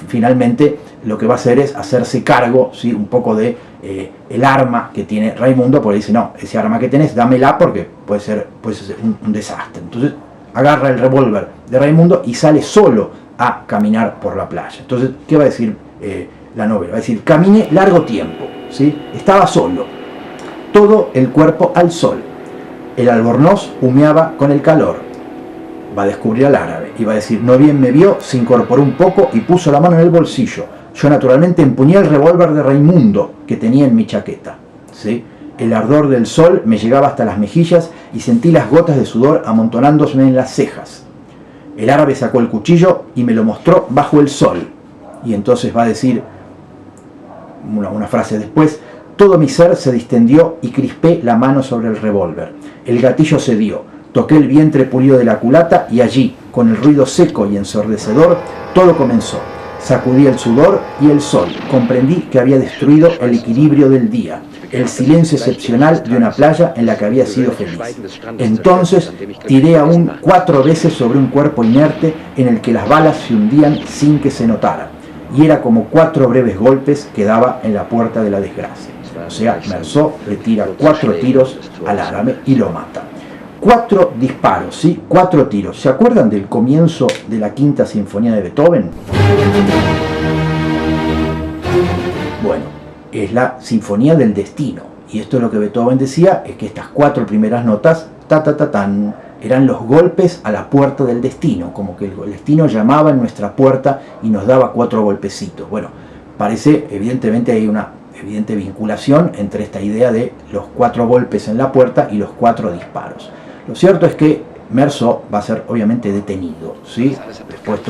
finalmente lo que va a hacer es hacerse cargo, ¿sí?, un poco de el arma que tiene Raimundo, porque dice, no, ese arma que tenés, dámela porque puede ser un desastre. Entonces agarra el revólver de Raimundo y sale solo a caminar por la playa. Entonces, ¿qué va a decir la novela? Va a decir, caminé largo tiempo, ¿sí? Estaba solo, todo el cuerpo al sol, el albornoz humeaba con el calor. Va a descubrir al árabe y va a decir, no bien me vio, se incorporó un poco y puso la mano en el bolsillo. Yo naturalmente empuñé el revólver de Raimundo que tenía en mi chaqueta, ¿sí? El ardor del sol me llegaba hasta las mejillas y sentí las gotas de sudor amontonándose en las cejas. El árabe sacó el cuchillo y me lo mostró bajo el sol. Y entonces va a decir una frase después: todo mi ser se distendió y crispé la mano sobre el revólver. El gatillo cedió, toqué el vientre pulido de la culata y allí, con el ruido seco y ensordecedor, todo comenzó. Sacudí el sudor y el sol. Comprendí que había destruido el equilibrio del día, el silencio excepcional de una playa en la que había sido feliz. Entonces tiré aún 4 veces sobre un cuerpo inerte en el que las balas se hundían sin que se notara. Y era como 4 breves golpes que daba en la puerta de la desgracia. O sea, Meursault le tira 4 tiros al árabe y lo mata. 4 disparos, ¿sí? 4 tiros. ¿Se acuerdan del comienzo de la Quinta Sinfonía de Beethoven? Bueno, es la Sinfonía del Destino. Y esto es lo que Beethoven decía, es que estas 4 primeras notas, ta-ta-ta-tan, eran los golpes a la puerta del destino, como que el destino llamaba en nuestra puerta y nos daba 4 golpecitos. Bueno, parece, evidentemente hay una evidente vinculación entre esta idea de los 4 golpes en la puerta y los 4 disparos. Lo cierto es que Meursault va a ser obviamente detenido, ¿sí? Después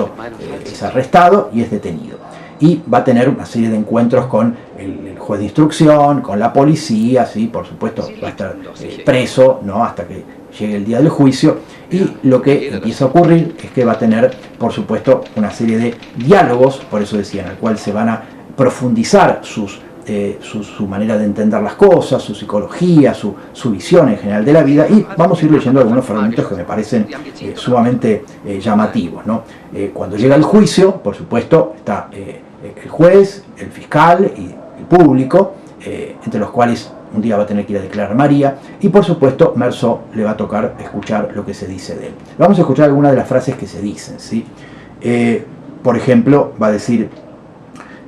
es arrestado y es detenido. Y va a tener una serie de encuentros con el juez de instrucción, con la policía, ¿sí? Por supuesto va a estar preso, ¿no? Hasta que llegue el día del juicio. Y lo que empieza a ocurrir es que va a tener, por supuesto, una serie de diálogos, por eso decía, en el cual se van a profundizar su manera de entender las cosas, su psicología, su visión en general de la vida, y vamos a ir leyendo algunos fragmentos que me parecen sumamente llamativos, ¿no? Cuando llega el juicio, por supuesto, está el juez, el fiscal y el público, entre los cuales un día va a tener que ir a declarar María, y por supuesto Meursault le va a tocar escuchar lo que se dice de él. Vamos a escuchar algunas de las frases que se dicen, ¿sí? Por ejemplo, va a decir: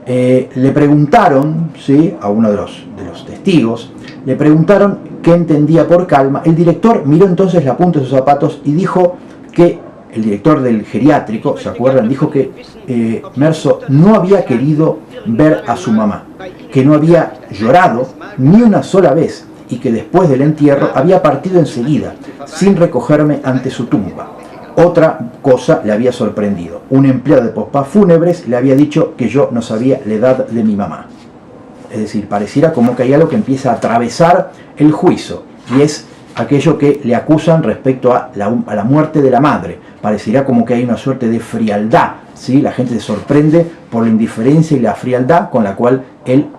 le preguntaron, ¿sí?, a uno de los testigos, le preguntaron qué entendía por calma. El director miró entonces la punta de sus zapatos y dijo que, el director del geriátrico, ¿se acuerdan?, dijo que Meursault no había querido ver a su mamá, que no había llorado ni una sola vez y que después del entierro había partido enseguida, sin recogerme ante su tumba. Otra cosa le había sorprendido. Un empleado de pospas fúnebres le había dicho que yo no sabía la edad de mi mamá. Es decir, pareciera como que hay algo que empieza a atravesar el juicio, y es aquello que le acusan respecto a la muerte de la madre. Pareciera como que hay una suerte de frialdad, ¿sí? La gente se sorprende por la indiferencia y la frialdad con la cual él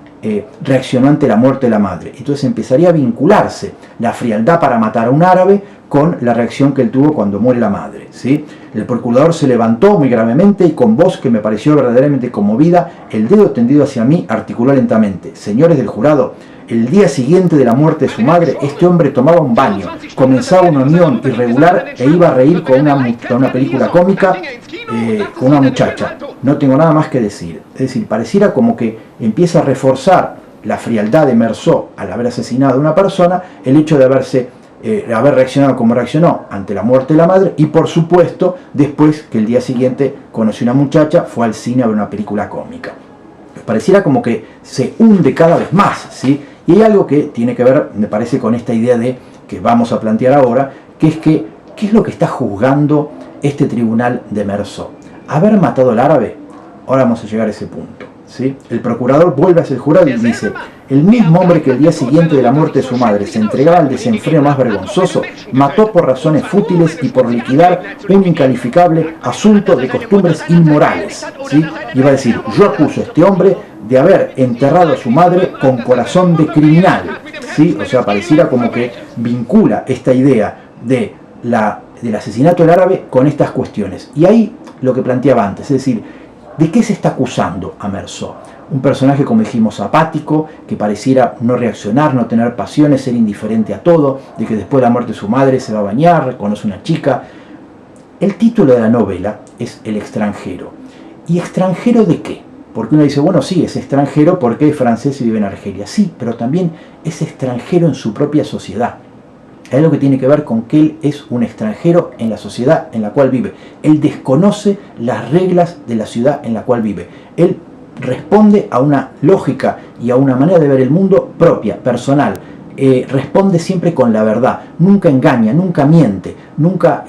reaccionó ante la muerte de la madre. Entonces empezaría a vincularse la frialdad para matar a un árabe con la reacción que él tuvo cuando muere la madre, ¿sí? El procurador se levantó muy gravemente y con voz que me pareció verdaderamente conmovida, el dedo tendido hacia mí, articuló lentamente: señores del jurado, el día siguiente de la muerte de su madre, este hombre tomaba un baño, comenzaba una unión irregular e iba a reír con una película cómica con una muchacha. No tengo nada más que decir. Es decir, pareciera como que empieza a reforzar la frialdad de Meursault al haber asesinado a una persona, el hecho de haber reaccionado como reaccionó ante la muerte de la madre, y por supuesto después que el día siguiente conoció una muchacha, fue al cine a ver una película cómica. Pareciera como que se hunde cada vez más, ¿sí? Y hay algo que tiene que ver, me parece, con esta idea de que vamos a plantear ahora, que es que ¿qué es lo que está juzgando este tribunal de Meursault? ¿Haber matado al árabe? Ahora vamos a llegar a ese punto, ¿sí? El procurador vuelve hacia el jurado y dice: el mismo hombre que el día siguiente de la muerte de su madre se entregaba al desenfreno más vergonzoso, mató por razones fútiles y por liquidar un incalificable asunto de costumbres inmorales, ¿sí? Y va a decir: yo acuso a este hombre de haber enterrado a su madre con corazón de criminal, ¿sí? O sea, pareciera como que vincula esta idea del asesinato del árabe con estas cuestiones. Y ahí lo que planteaba antes, es decir, ¿de qué se está acusando a Meursault? Un personaje, como dijimos, apático, que pareciera no reaccionar, no tener pasiones, ser indiferente a todo, de que después de la muerte de su madre se va a bañar, conoce una chica. El título de la novela es El extranjero. ¿Y extranjero de qué? Porque uno dice, bueno, sí, es extranjero porque es francés y vive en Argelia. Sí, pero también es extranjero en su propia sociedad. Es lo que tiene que ver con que él es un extranjero en la sociedad en la cual vive. Él desconoce las reglas de la ciudad en la cual vive. Él responde a una lógica y a una manera de ver el mundo propia, personal, responde siempre con la verdad, nunca engaña, nunca miente, nunca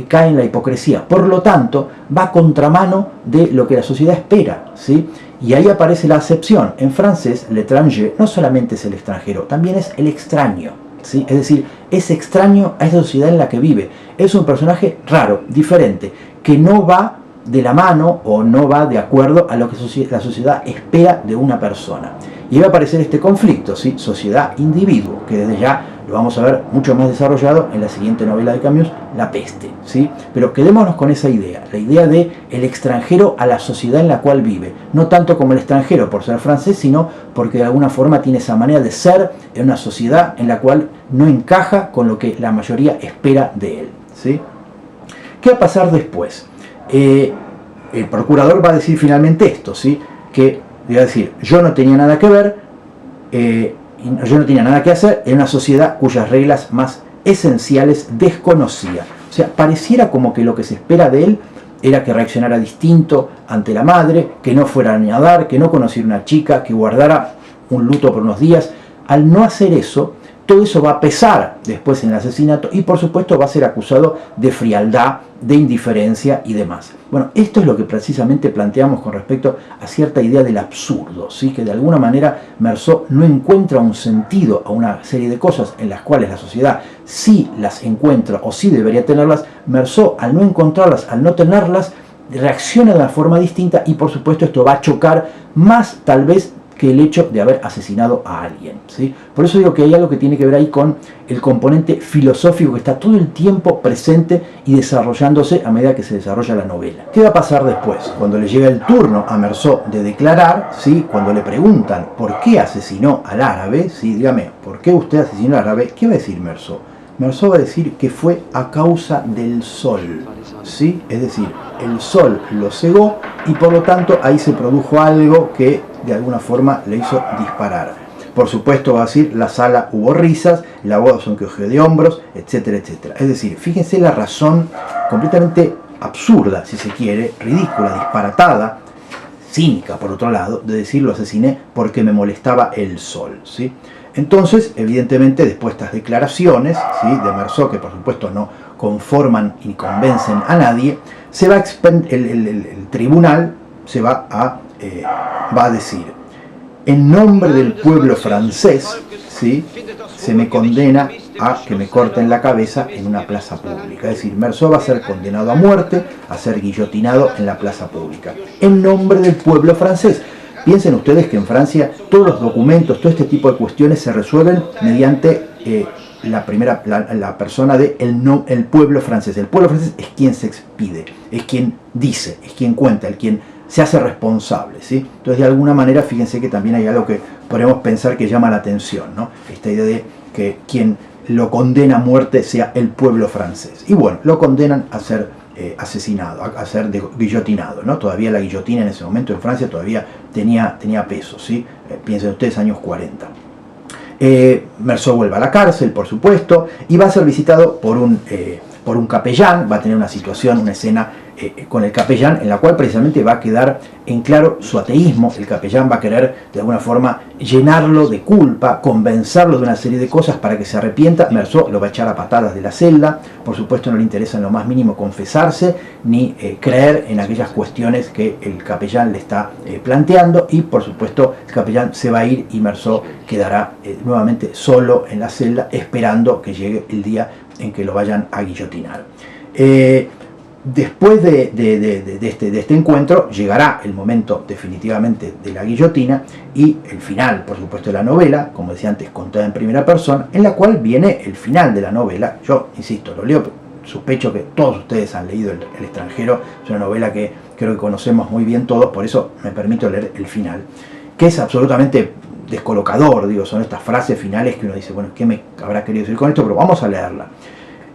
cae en la hipocresía. Por lo tanto, va a contramano de lo que la sociedad espera, ¿sí? Y ahí aparece la acepción. En francés, l'étranger no solamente es el extranjero, también es el extraño, ¿sí? Es decir, es extraño a esa sociedad en la que vive. Es un personaje raro, diferente, que no va de la mano o no va de acuerdo a lo que la sociedad espera de una persona. Y va a aparecer este conflicto, ¿sí? Sociedad-individuo, que desde ya lo vamos a ver mucho más desarrollado en la siguiente novela de Camus, La peste, ¿sí? Pero quedémonos con esa idea, la idea de el extranjero a la sociedad en la cual vive, no tanto como el extranjero por ser francés, sino porque de alguna forma tiene esa manera de ser en una sociedad en la cual no encaja con lo que la mayoría espera de él, ¿sí? ¿Qué va a pasar después? El procurador va a decir finalmente esto, ¿sí? Que va a decir, yo no tenía nada que ver, yo no tenía nada que hacer en una sociedad cuyas reglas más esenciales desconocía. O sea, pareciera como que lo que se espera de él era que reaccionara distinto ante la madre, que no fuera a nadar, que no conociera una chica, que guardara un luto por unos días. Al no hacer eso, todo eso va a pesar después en el asesinato y por supuesto va a ser acusado de frialdad, de indiferencia y demás. Bueno, esto es lo que precisamente planteamos con respecto a cierta idea del absurdo, ¿sí? Que de alguna manera Meursault no encuentra un sentido a una serie de cosas en las cuales la sociedad sí las encuentra o sí debería tenerlas. Meursault, al no encontrarlas, al no tenerlas, reacciona de una forma distinta y por supuesto esto va a chocar más tal vez que el hecho de haber asesinado a alguien, ¿sí? Por eso digo que hay algo que tiene que ver ahí con el componente filosófico que está todo el tiempo presente y desarrollándose a medida que se desarrolla la novela. ¿Qué va a pasar después? Cuando le llega el turno a Meursault de declarar, ¿sí? Cuando le preguntan por qué asesinó al árabe, ¿sí? Dígame, ¿por qué usted asesinó al árabe? ¿Qué va a decir Meursault? Meursault va a decir que fue a causa del sol, ¿sí? Es decir, el sol lo cegó y por lo tanto ahí se produjo algo que de alguna forma le hizo disparar. Por supuesto va a decir, la sala hubo risas, el abogado se encogió de hombros, etcétera, etcétera. Es decir, fíjense la razón completamente absurda, si se quiere, ridícula, disparatada, cínica por otro lado, de decir lo asesiné porque me molestaba el sol, ¿sí? Entonces, evidentemente, después de estas declaraciones, ¿sí? De Meursault, que por supuesto no conforman ni convencen a nadie, se va a el tribunal se va a decir, en nombre del pueblo francés, ¿sí? Se me condena a que me corten la cabeza en una plaza pública. Es decir, Meursault va a ser condenado a muerte, a ser guillotinado en la plaza pública, en nombre del pueblo francés. Piensen ustedes que en Francia todos los documentos, todo este tipo de cuestiones se resuelven mediante la persona de el pueblo francés. El pueblo francés es quien se expide, es quien dice, es quien cuenta, el quien se hace responsable, ¿sí? Entonces, de alguna manera, fíjense que también hay algo que podemos pensar que llama la atención, ¿no? Esta idea de que quien lo condena a muerte sea el pueblo francés. Y bueno, lo condenan a ser asesinado, a ser guillotinado, ¿no? Todavía la guillotina en ese momento en Francia todavía tenía peso, ¿sí? Piensen ustedes, años 40. Meursault vuelve a la cárcel, por supuesto, y va a ser visitado por un capellán. Va a tener una situación, una escena con el capellán en la cual precisamente va a quedar en claro su ateísmo. El capellán va a querer de alguna forma llenarlo de culpa, convencerlo de una serie de cosas para que se arrepienta. Meursault lo va a echar a patadas de la celda. Por supuesto no le interesa en lo más mínimo confesarse ni creer en aquellas cuestiones que el capellán le está planteando, y por supuesto el capellán se va a ir y Meursault quedará nuevamente solo en la celda esperando que llegue el día en que lo vayan a guillotinar. Después de este encuentro llegará el momento definitivamente de la guillotina y el final, por supuesto, de la novela, como decía antes, contada en primera persona, en la cual viene el final de la novela. Yo, insisto, lo leo, sospecho que todos ustedes han leído El extranjero, es una novela que creo que conocemos muy bien todos, por eso me permito leer el final, que es absolutamente descolocador, digo, son estas frases finales que uno dice, bueno, ¿qué me habrá querido decir con esto? Pero vamos a leerla.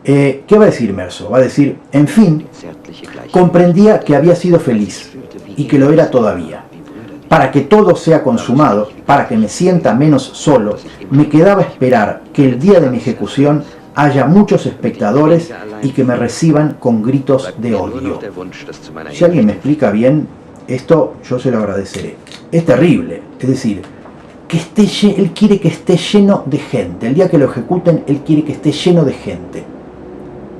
¿Qué va a decir Meursault? Va a decir, en fin, comprendía que había sido feliz y que lo era todavía. Para que todo sea consumado, para que me sienta menos solo, me quedaba esperar que el día de mi ejecución haya muchos espectadores y que me reciban con gritos de odio. Si alguien me explica bien esto, yo se lo agradeceré. Es terrible, es decir, él quiere que esté lleno de gente. El día que lo ejecuten, él quiere que esté lleno de gente,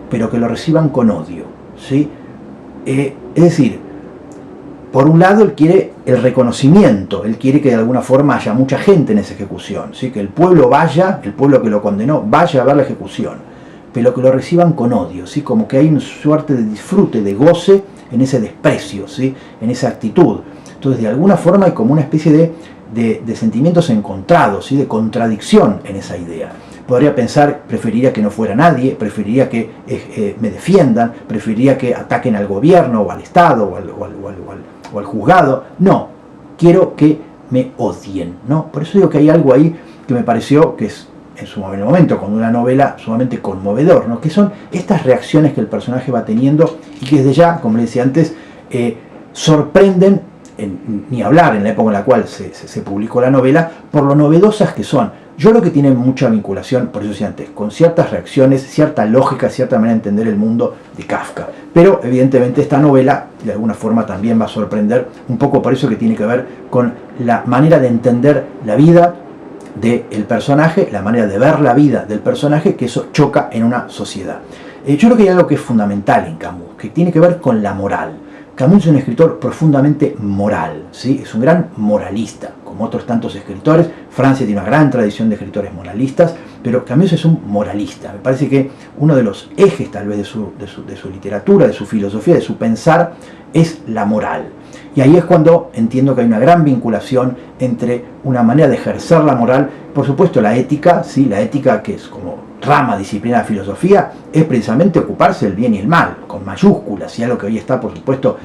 pero que lo reciban con odio, ¿sí? Es decir, por un lado él quiere el reconocimiento, él quiere que de alguna forma haya mucha gente en esa ejecución, ¿sí? Que el pueblo vaya, el pueblo que lo condenó, vaya a ver la ejecución, pero que lo reciban con odio, ¿sí? Como que hay una suerte de disfrute, de goce en ese desprecio, ¿sí? En esa actitud. Entonces, de alguna forma hay como una especie de sentimientos encontrados, ¿sí? De contradicción en esa idea. Podría pensar, preferiría que no fuera nadie, preferiría que me defiendan, preferiría que ataquen al gobierno o al Estado o al juzgado. No, quiero que me odien, ¿no? Por eso digo que hay algo ahí que me pareció que es en su momento, con una novela sumamente conmovedor, ¿no? Que son estas reacciones que el personaje va teniendo y que desde ya, como les decía antes, sorprenden, ni hablar en la época en la cual se publicó la novela, por lo novedosas que son. Yo creo que tienen mucha vinculación, por eso decía antes, con ciertas reacciones, cierta lógica, cierta manera de entender el mundo de Kafka. Pero evidentemente esta novela de alguna forma también va a sorprender, un poco por eso que tiene que ver con la manera de entender la vida del personaje, la manera de ver la vida del personaje, que eso choca en una sociedad. Yo creo que hay algo que es fundamental en Camus, que tiene que ver con la moral. Camus es un escritor profundamente moral, ¿sí? Es un gran moralista, como otros tantos escritores. Francia tiene una gran tradición de escritores moralistas, pero Camus es un moralista. Me parece que uno de los ejes tal vez de su literatura, de su filosofía, de su pensar, es la moral. Y ahí es cuando entiendo que hay una gran vinculación entre una manera de ejercer la moral, por supuesto la ética, ¿sí? La ética que es como rama, disciplina de filosofía, es precisamente ocuparse del bien y el mal, con mayúsculas, y algo que hoy está, por supuesto,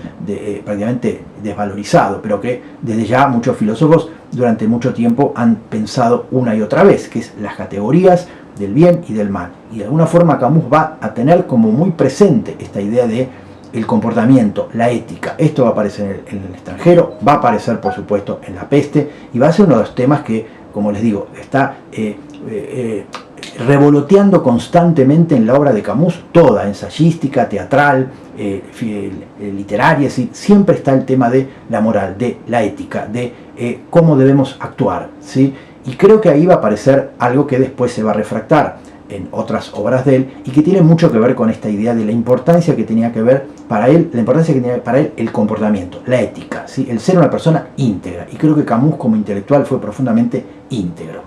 prácticamente desvalorizado, pero que desde ya muchos filósofos durante mucho tiempo han pensado una y otra vez, que es las categorías del bien y del mal. Y de alguna forma Camus va a tener como muy presente esta idea de el comportamiento, la ética. Esto va a aparecer en el extranjero, va a aparecer, por supuesto, en La peste, y va a ser uno de los temas que, como les digo, está revoloteando constantemente en la obra de Camus, toda, ensayística, teatral, literaria, ¿sí? Siempre está el tema de la moral, de la ética, de cómo debemos actuar, ¿sí? Y creo que ahí va a aparecer algo que después se va a refractar en otras obras de él y que tiene mucho que ver con esta idea de la importancia que tenía que ver para él, el comportamiento, la ética, ¿sí? El ser una persona íntegra. Y creo que Camus como intelectual fue profundamente íntegro.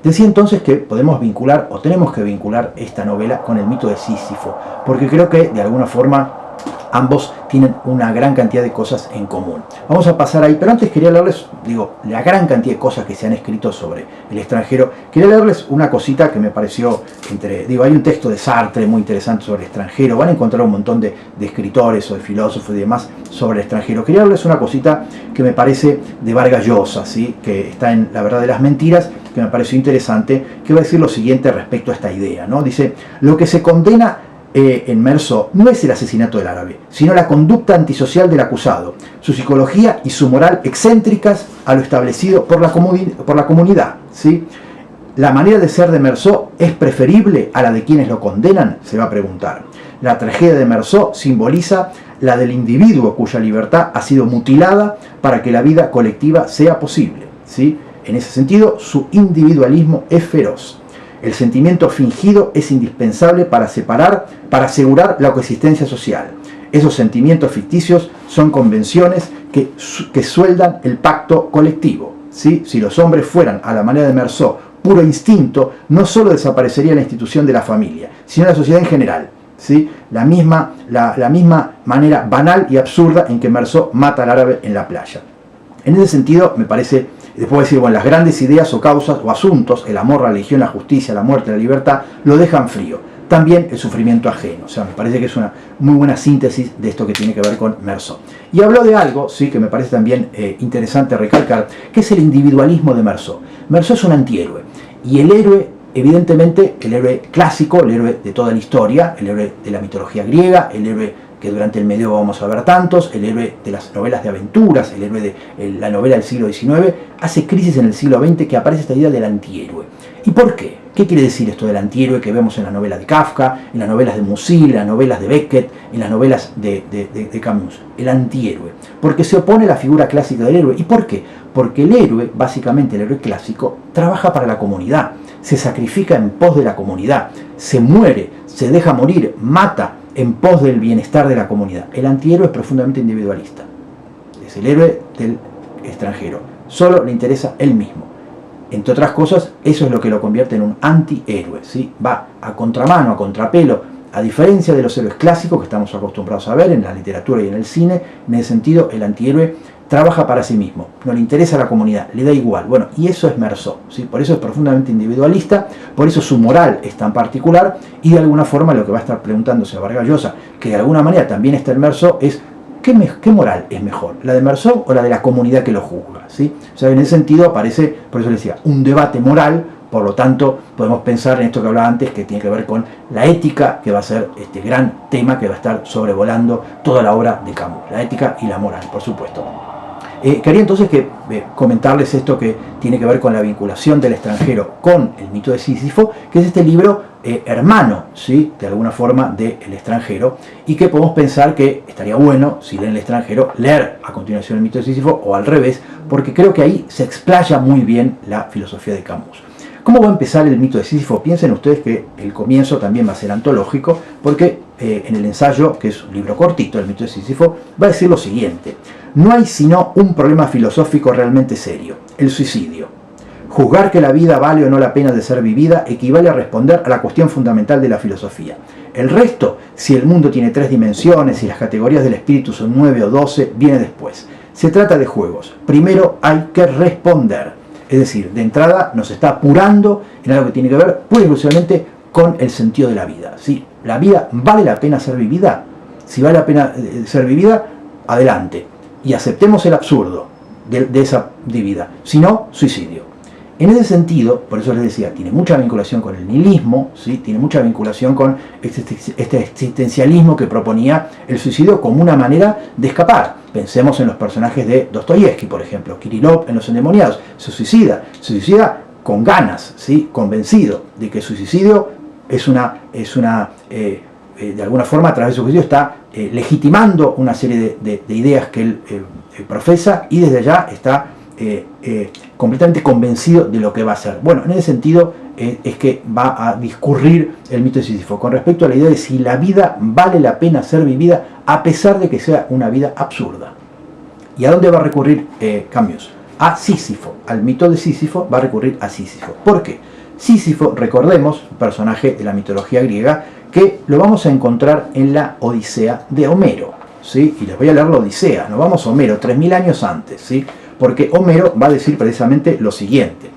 Decía entonces que podemos vincular, o tenemos que vincular esta novela con el mito de Sísifo, porque creo que de alguna forma ambos tienen una gran cantidad de cosas en común. Vamos a pasar ahí, pero antes quería leerles, la gran cantidad de cosas que se han escrito sobre el extranjero. Quería leerles una cosita que me pareció, hay un texto de Sartre muy interesante sobre el extranjero, van a encontrar un montón de escritores o de filósofos y demás sobre el extranjero. Quería leerles una cosita que me parece de Vargas Llosa, ¿sí? Que está en La verdad de las mentiras, que me pareció interesante, que va a decir lo siguiente respecto a esta idea, ¿no? Dice, lo que se condena en Meursault no es el asesinato del árabe, sino la conducta antisocial del acusado, su psicología y su moral excéntricas a lo establecido por la comunidad, ¿sí? ¿La manera de ser de Meursault es preferible a la de quienes lo condenan?, se va a preguntar. La tragedia de Meursault simboliza la del individuo cuya libertad ha sido mutilada para que la vida colectiva sea posible, ¿sí? En ese sentido, su individualismo es feroz. El sentimiento fingido es indispensable para asegurar la coexistencia social. Esos sentimientos ficticios son convenciones que sueldan el pacto colectivo, ¿sí? Si los hombres fueran, a la manera de Meursault, puro instinto, no solo desaparecería la institución de la familia, sino la sociedad en general, ¿sí? La misma manera banal y absurda en que Meursault mata al árabe en la playa. En ese sentido, me parece, después decir, bueno, las grandes ideas o causas o asuntos, el amor, la religión, la justicia, la muerte, la libertad, lo dejan frío. También el sufrimiento ajeno. O sea, me parece que es una muy buena síntesis de esto que tiene que ver con Meursault. Y habló de algo, sí, que me parece también interesante recalcar, que es el individualismo de Meursault. Meursault es un antihéroe. Y el héroe, evidentemente, el héroe clásico, el héroe de toda la historia, el héroe de la mitología griega, el héroe que durante el medievo vamos a ver tantos, el héroe de las novelas de aventuras, el héroe de la novela del siglo XIX, hace crisis en el siglo XX que aparece esta idea del antihéroe. ¿Y por qué? ¿Qué quiere decir esto del antihéroe que vemos en las novelas de Kafka, en las novelas de Musil, en las novelas de Beckett, en las novelas de Camus? El antihéroe. Porque se opone a la figura clásica del héroe. ¿Y por qué? Porque el héroe, básicamente el héroe clásico, trabaja para la comunidad, se sacrifica en pos de la comunidad, se muere, se deja morir, mata en pos del bienestar de la comunidad. El antihéroe es profundamente individualista. Es el héroe del extranjero. Solo le interesa él mismo. Entre otras cosas, eso es lo que lo convierte en un antihéroe, ¿sí? Va a contramano, a contrapelo, a diferencia de los héroes clásicos que estamos acostumbrados a ver en la literatura y en el cine. En ese sentido, el antihéroe trabaja para sí mismo, no le interesa a la comunidad, le da igual. Bueno, y eso es Meursault, ¿sí? Por eso es profundamente individualista, por eso su moral es tan particular, y de alguna forma lo que va a estar preguntándose a Vargas Llosa, que de alguna manera también está en Meursault, es ¿qué moral es mejor? ¿La de Meursault o la de la comunidad que lo juzga? ¿Sí? O sea, en ese sentido aparece, por eso les decía, un debate moral. Por lo tanto, podemos pensar en esto que hablaba antes, que tiene que ver con la ética, que va a ser este gran tema que va a estar sobrevolando toda la obra de Camus. La ética y la moral, por supuesto. Quería entonces comentarles esto que tiene que ver con la vinculación del extranjero con el mito de Sísifo, que es este libro hermano, ¿sí? De alguna forma, de El extranjero, y que podemos pensar que estaría bueno, si leen El extranjero, leer a continuación el mito de Sísifo, o al revés, porque creo que ahí se explaya muy bien la filosofía de Camus. ¿Cómo va a empezar el mito de Sísifo? Piensen ustedes que el comienzo también va a ser antológico, porque en el ensayo, que es un libro cortito, el mito de Sísifo, va a decir lo siguiente: no hay sino un problema filosófico realmente serio, el suicidio. Juzgar que la vida vale o no la pena de ser vivida equivale a responder a la cuestión fundamental de la filosofía. El resto, si el mundo tiene 3 dimensiones y las categorías del espíritu son 9 o 12, viene después. Se trata de juegos. Primero hay que responder. Es decir, de entrada nos está apurando en algo que tiene que ver pura y exclusivamente con el sentido de la vida, ¿sí? ¿La vida vale la pena ser vivida? Si vale la pena ser vivida, adelante. Y aceptemos el absurdo de esa vida. Si no, suicidio. En ese sentido, por eso les decía, tiene mucha vinculación con el nihilismo, ¿sí? Tiene mucha vinculación con este existencialismo que proponía el suicidio como una manera de escapar. Pensemos en los personajes de Dostoyevsky, por ejemplo. Kirillov en Los endemoniados se suicida con ganas, ¿sí? Convencido de que su suicidio de alguna forma, a través de su suicidio está legitimando una serie de ideas que él profesa, y desde allá está completamente convencido de lo que va a hacer. Bueno, en ese sentido es que va a discurrir el mito de Sísifo con respecto a la idea de si la vida vale la pena ser vivida a pesar de que sea una vida absurda. ¿Y a dónde va a recurrir Camus? A Sísifo. Al mito de Sísifo va a recurrir a Sísifo. ¿Por qué? Sísifo, recordemos, un personaje de la mitología griega que lo vamos a encontrar en la Odisea de Homero, ¿sí? Y les voy a leer la Odisea. Nos vamos a Homero, 3000 años antes, ¿sí? Porque Homero va a decir precisamente lo siguiente: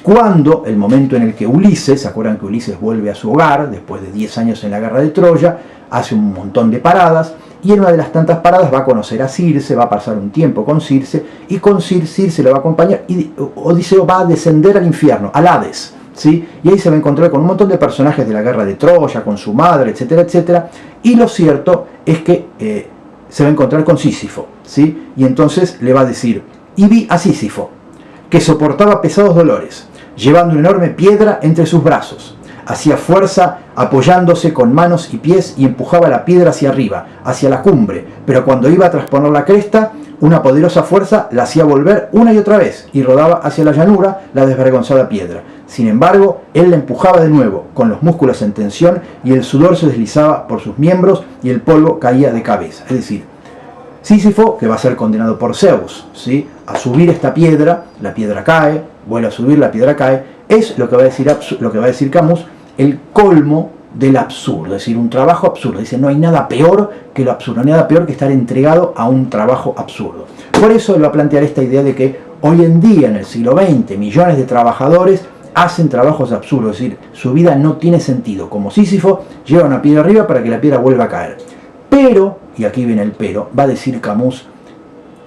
cuando el momento en el que Ulises, ¿se acuerdan que Ulises vuelve a su hogar después de 10 años en la guerra de Troya? Hace un montón de paradas, y en una de las tantas paradas va a conocer a Circe, va a pasar un tiempo con Circe, y con Circe lo va a acompañar, y Odiseo va a descender al infierno, al Hades, ¿sí? Y ahí se va a encontrar con un montón de personajes de la guerra de Troya, con su madre, etcétera, etcétera, y lo cierto es que se va a encontrar con Sísifo, ¿sí? Y entonces le va a decir: y vi a Sísifo, que soportaba pesados dolores, llevando una enorme piedra entre sus brazos. Hacía fuerza apoyándose con manos y pies y empujaba la piedra hacia arriba, hacia la cumbre, pero cuando iba a trasponer la cresta, una poderosa fuerza la hacía volver una y otra vez y rodaba hacia la llanura la desvergonzada piedra. Sin embargo, él la empujaba de nuevo, con los músculos en tensión, y el sudor se deslizaba por sus miembros y el polvo caía de cabeza. Es decir, Sísifo, que va a ser condenado por Zeus, ¿sí? A subir esta piedra, la piedra cae, vuelve a subir, la piedra cae, es lo que va a decir Camus, el colmo del absurdo, es decir, un trabajo absurdo. Dice, no hay nada peor que lo absurdo, nada peor que estar entregado a un trabajo absurdo. Por eso él va a plantear esta idea de que hoy en día, en el siglo XX, millones de trabajadores hacen trabajos absurdos, es decir, su vida no tiene sentido. Como Sísifo, lleva una piedra arriba para que la piedra vuelva a caer. Pero, y aquí viene el pero, va a decir Camus,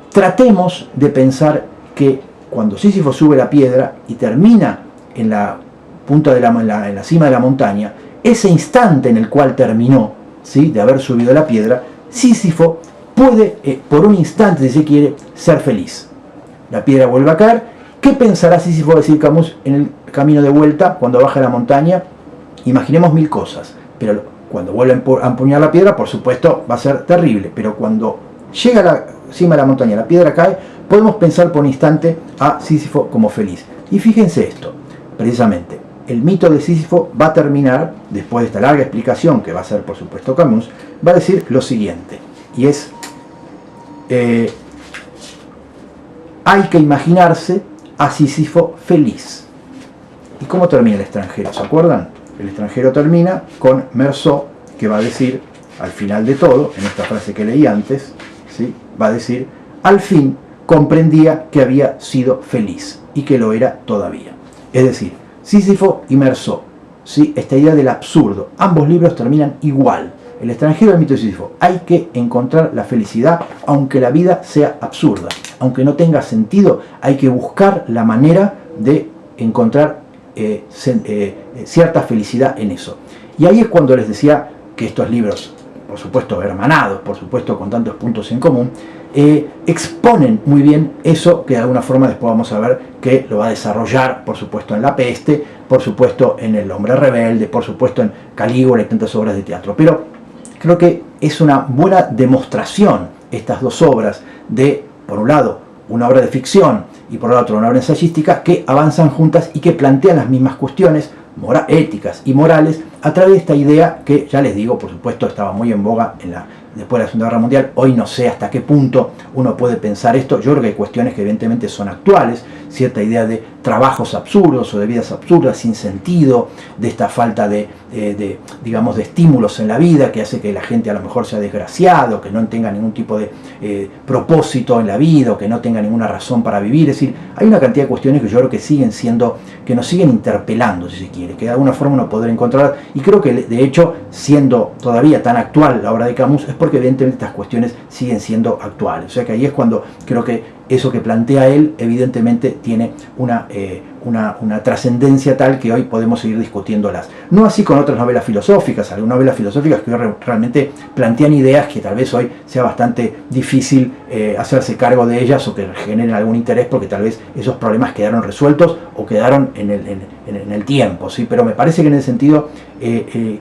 tratemos de pensar que cuando Sísifo sube la piedra y termina en la punta en la cima de la montaña, ese instante en el cual terminó, ¿sí?, de haber subido la piedra, Sísifo puede, por un instante, si se quiere, ser feliz. La piedra vuelve a caer. ¿Qué pensará Sísifo, decir Camus, en camino de vuelta, cuando baja la montaña, imaginemos mil cosas, pero cuando vuelve a empuñar la piedra, por supuesto, va a ser terrible, pero cuando llega a la cima de la montaña, la piedra cae, podemos pensar por un instante a Sísifo como feliz. Y fíjense esto, precisamente, el mito de Sísifo va a terminar, después de esta larga explicación que va a hacer por supuesto Camus, va a decir lo siguiente, y es, hay que imaginarse a Sísifo feliz. ¿Y cómo termina el extranjero? ¿Se acuerdan? El extranjero termina con Meursault, que va a decir, al final de todo, en esta frase que leí antes, ¿sí? Va a decir, al fin comprendía que había sido feliz, y que lo era todavía. Es decir, Sísifo y Meursault, ¿sí? Esta idea del absurdo, ambos libros terminan igual. El extranjero y el mito de Sísifo, hay que encontrar la felicidad, aunque la vida sea absurda, aunque no tenga sentido, hay que buscar la manera de encontrar cierta felicidad en eso. Y ahí es cuando les decía que estos libros, por supuesto hermanados, por supuesto con tantos puntos en común, exponen muy bien eso que de alguna forma después vamos a ver que lo va a desarrollar, por supuesto, en La Peste, por supuesto en El Hombre Rebelde, por supuesto en Calígula y tantas obras de teatro. Pero creo que es una buena demostración estas dos obras de, por un lado, una obra de ficción y por otro una obra ensayística que avanzan juntas y que plantean las mismas cuestiones éticas y morales a través de esta idea que, ya les digo, por supuesto estaba muy en boga después de la Segunda Guerra Mundial. Hoy no sé hasta qué punto uno puede pensar esto. Yo creo que hay cuestiones que evidentemente son actuales, cierta idea de trabajos absurdos o de vidas absurdas sin sentido, de esta falta digamos, de estímulos en la vida que hace que la gente a lo mejor sea desgraciado, que no tenga ningún tipo de propósito en la vida o que no tenga ninguna razón para vivir. Es decir, hay una cantidad de cuestiones que yo creo que siguen siendo, que nos siguen interpelando, si se quiere, que de alguna forma uno podrá encontrar, y creo que de hecho, siendo todavía tan actual la obra de Camus, es porque evidentemente estas cuestiones siguen siendo actuales. O sea que ahí es cuando creo que eso que plantea él evidentemente tiene una trascendencia tal que hoy podemos seguir discutiéndolas. No así con otras novelas filosóficas, algunas novelas filosóficas que hoy realmente plantean ideas que tal vez hoy sea bastante difícil hacerse cargo de ellas o que generen algún interés porque tal vez esos problemas quedaron resueltos o quedaron en el tiempo, ¿sí? Pero me parece que en ese sentido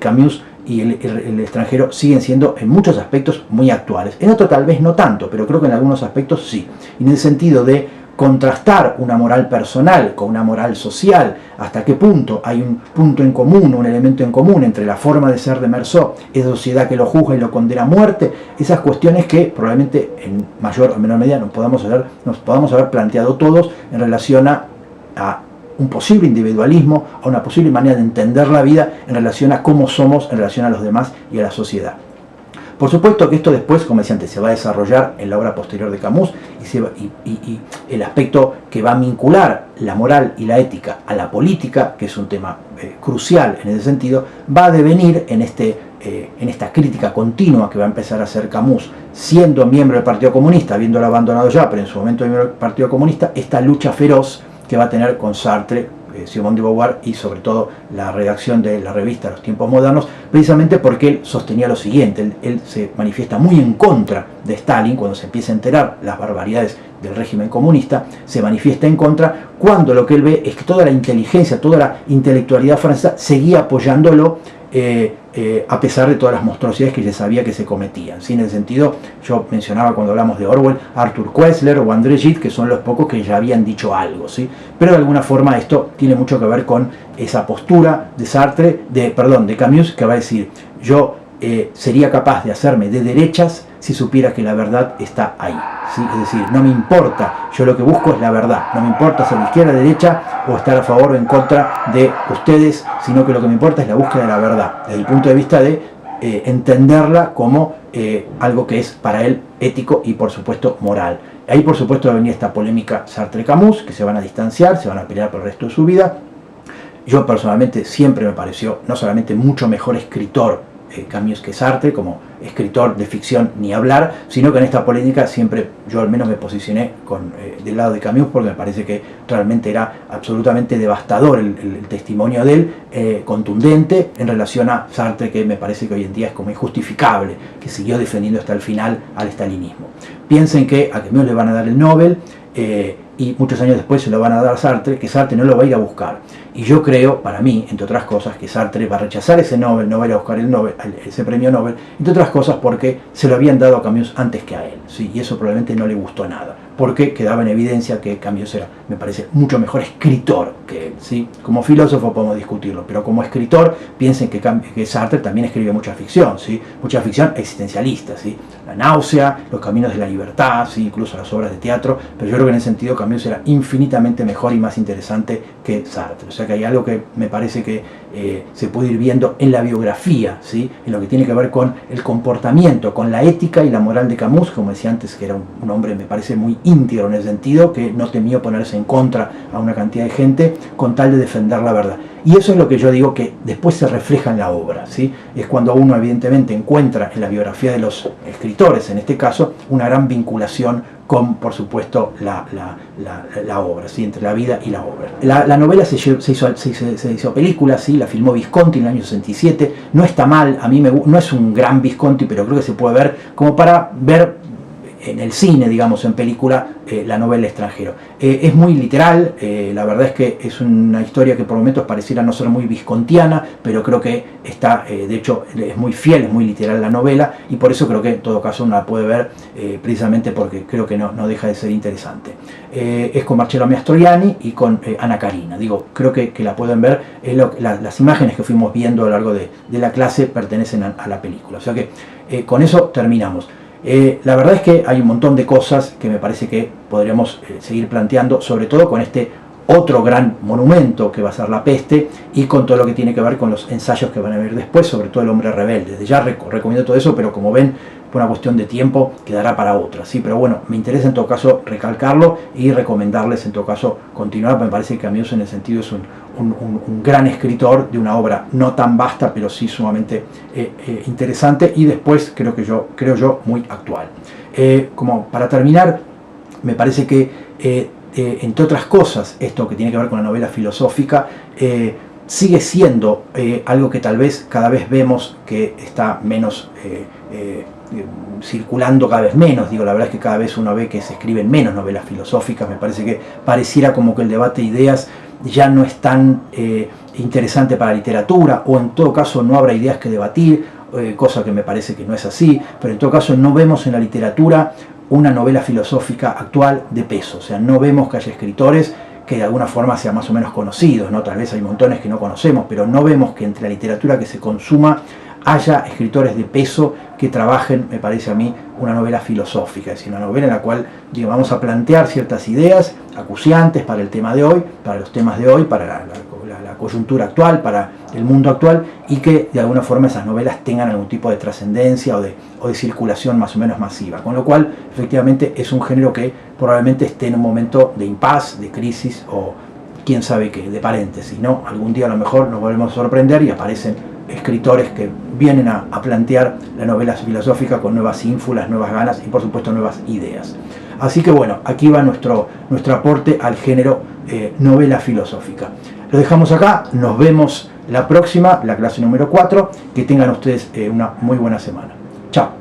Camus y el extranjero siguen siendo en muchos aspectos muy actuales. En otro tal vez no tanto, pero creo que en algunos aspectos sí. Y en el sentido de contrastar una moral personal con una moral social, hasta qué punto hay un punto en común, un elemento en común entre la forma de ser de Meursault, esa sociedad que lo juzga y lo condena a muerte, esas cuestiones que probablemente en mayor o menor medida nos podamos haber planteado todos en relación a un posible individualismo, a una posible manera de entender la vida en relación a cómo somos, en relación a los demás y a la sociedad. Por supuesto que esto después, como decía antes, se va a desarrollar en la obra posterior de Camus y el aspecto que va a vincular la moral y la ética a la política, que es un tema crucial en ese sentido, va a devenir en esta crítica continua que va a empezar a hacer Camus, siendo miembro del Partido Comunista, habiéndolo abandonado ya, pero en su momento miembro del Partido Comunista, esta lucha feroz que va a tener con Sartre, Simone de Beauvoir y sobre todo la redacción de la revista Los Tiempos Modernos, precisamente porque él sostenía lo siguiente, él se manifiesta muy en contra de Stalin cuando se empieza a enterar las barbaridades del régimen comunista, se manifiesta en contra cuando lo que él ve es que toda la inteligencia, toda la intelectualidad francesa seguía apoyándolo a pesar de todas las monstruosidades que ya sabía que se cometían. ¿Sí? En el sentido, yo mencionaba cuando hablamos de Orwell, Arthur Koestler o André Gide, que son los pocos que ya habían dicho algo, ¿sí? Pero de alguna forma esto tiene mucho que ver con esa postura de Camus, que va a decir, yo sería capaz de hacerme de derechas si supiera que la verdad está ahí, ¿sí? Es decir, no me importa, yo lo que busco es la verdad, no me importa ser de izquierda, derecha o estar a favor o en contra de ustedes, sino que lo que me importa es la búsqueda de la verdad, desde el punto de vista de entenderla como algo que es para él ético y por supuesto moral. Ahí por supuesto va a venir esta polémica Sartre-Camus, que se van a distanciar, se van a pelear por el resto de su vida. Yo personalmente siempre me pareció no solamente mucho mejor escritor Camus que Sartre, como escritor de ficción ni hablar, sino que en esta polémica siempre yo al menos me posicioné del lado de Camus, porque me parece que realmente era absolutamente devastador el testimonio de él, contundente en relación a Sartre, que me parece que hoy en día es como injustificable, que siguió defendiendo hasta el final al estalinismo. Piensen que a Camus le van a dar el Nobel, y muchos años después se lo van a dar a Sartre, que Sartre no lo va a ir a buscar. Y yo creo, para mí, entre otras cosas, que Sartre va a rechazar ese Nobel, no va a ir a buscar ese premio Nobel, entre otras cosas porque se lo habían dado a Camus antes que a él, ¿sí? Y eso probablemente no le gustó nada, porque quedaba en evidencia que Camus era, me parece, mucho mejor escritor que él, ¿sí? Como filósofo podemos discutirlo, pero como escritor, piensen que Sartre también escribe mucha ficción, ¿sí? Mucha ficción existencialista, ¿sí? La náusea, Los caminos de la libertad, ¿sí? Incluso las obras de teatro, pero yo creo que en ese sentido Camus era infinitamente mejor y más interesante que Sartre. O sea que hay algo que me parece que se puede ir viendo en la biografía, ¿sí? En lo que tiene que ver con el comportamiento, con la ética y la moral de Camus, como decía antes, que era un hombre, me parece, muy íntegro en el sentido, que no temió ponerse en contra a una cantidad de gente con tal de defender la verdad. Y eso es lo que yo digo que después se refleja en la obra, ¿sí? Es cuando uno evidentemente encuentra en la biografía de los escritores, en este caso, una gran vinculación con, por supuesto, la obra, ¿sí? Entre la vida y la obra. La novela se hizo película, ¿sí? La filmó Visconti en el año 67, no está mal, a mí no es un gran Visconti, pero creo que se puede ver como para ver en el cine, digamos, en película, la novela extranjero. Es muy literal, la verdad es que es una historia que por momentos pareciera no ser muy viscontiana, pero creo que está, de hecho, es muy fiel, es muy literal la novela, y por eso creo que en todo caso uno la puede ver, precisamente porque creo que no deja de ser interesante. Es con Marcello Mastroianni y con Ana Karina. Digo, creo que la pueden ver, las imágenes que fuimos viendo a lo largo de la clase pertenecen a la película. O sea que con eso terminamos. La verdad es que hay un montón de cosas que me parece que podríamos seguir planteando, sobre todo con este otro gran monumento que va a ser La Peste y con todo lo que tiene que ver con los ensayos que van a venir después, sobre todo El hombre rebelde. Desde ya recomiendo todo eso, pero como ven, por una cuestión de tiempo quedará para otra, ¿sí? Pero bueno, me interesa en todo caso recalcarlo y recomendarles en todo caso continuar, porque me parece que Camus en el sentido es un gran escritor de una obra no tan vasta, pero sí sumamente interesante, y después creo yo muy actual. Como para terminar, me parece que entre otras cosas, esto que tiene que ver con la novela filosófica sigue siendo algo que tal vez cada vez vemos que está menos circulando, cada vez menos. Digo, la verdad es que cada vez uno ve que se escriben menos novelas filosóficas. Me parece que pareciera como que el debate de ideas ya no es tan interesante para la literatura, o en todo caso no habrá ideas que debatir, cosa que me parece que no es así, pero en todo caso no vemos en la literatura una novela filosófica actual de peso. O sea, no vemos que haya escritores que de alguna forma sean más o menos conocidos, ¿no? Tal vez hay montones que no conocemos, pero no vemos que entre la literatura que se consuma haya escritores de peso que trabajen, me parece a mí, una novela filosófica, es decir, una novela en la cual, digo, vamos a plantear ciertas ideas acuciantes para el tema de hoy, para los temas de hoy, para la coyuntura actual, para el mundo actual, y que de alguna forma esas novelas tengan algún tipo de trascendencia o de circulación más o menos masiva. Con lo cual, efectivamente, es un género que probablemente esté en un momento de impas, de crisis o quién sabe qué, de paréntesis, ¿no? Algún día a lo mejor nos volvemos a sorprender y aparecen escritores que vienen a plantear la novela filosófica con nuevas ínfulas, nuevas ganas y por supuesto nuevas ideas. Así que bueno, aquí va nuestro aporte al género novela filosófica. Lo dejamos acá, nos vemos la próxima, la clase número 4, que tengan ustedes una muy buena semana. Chao.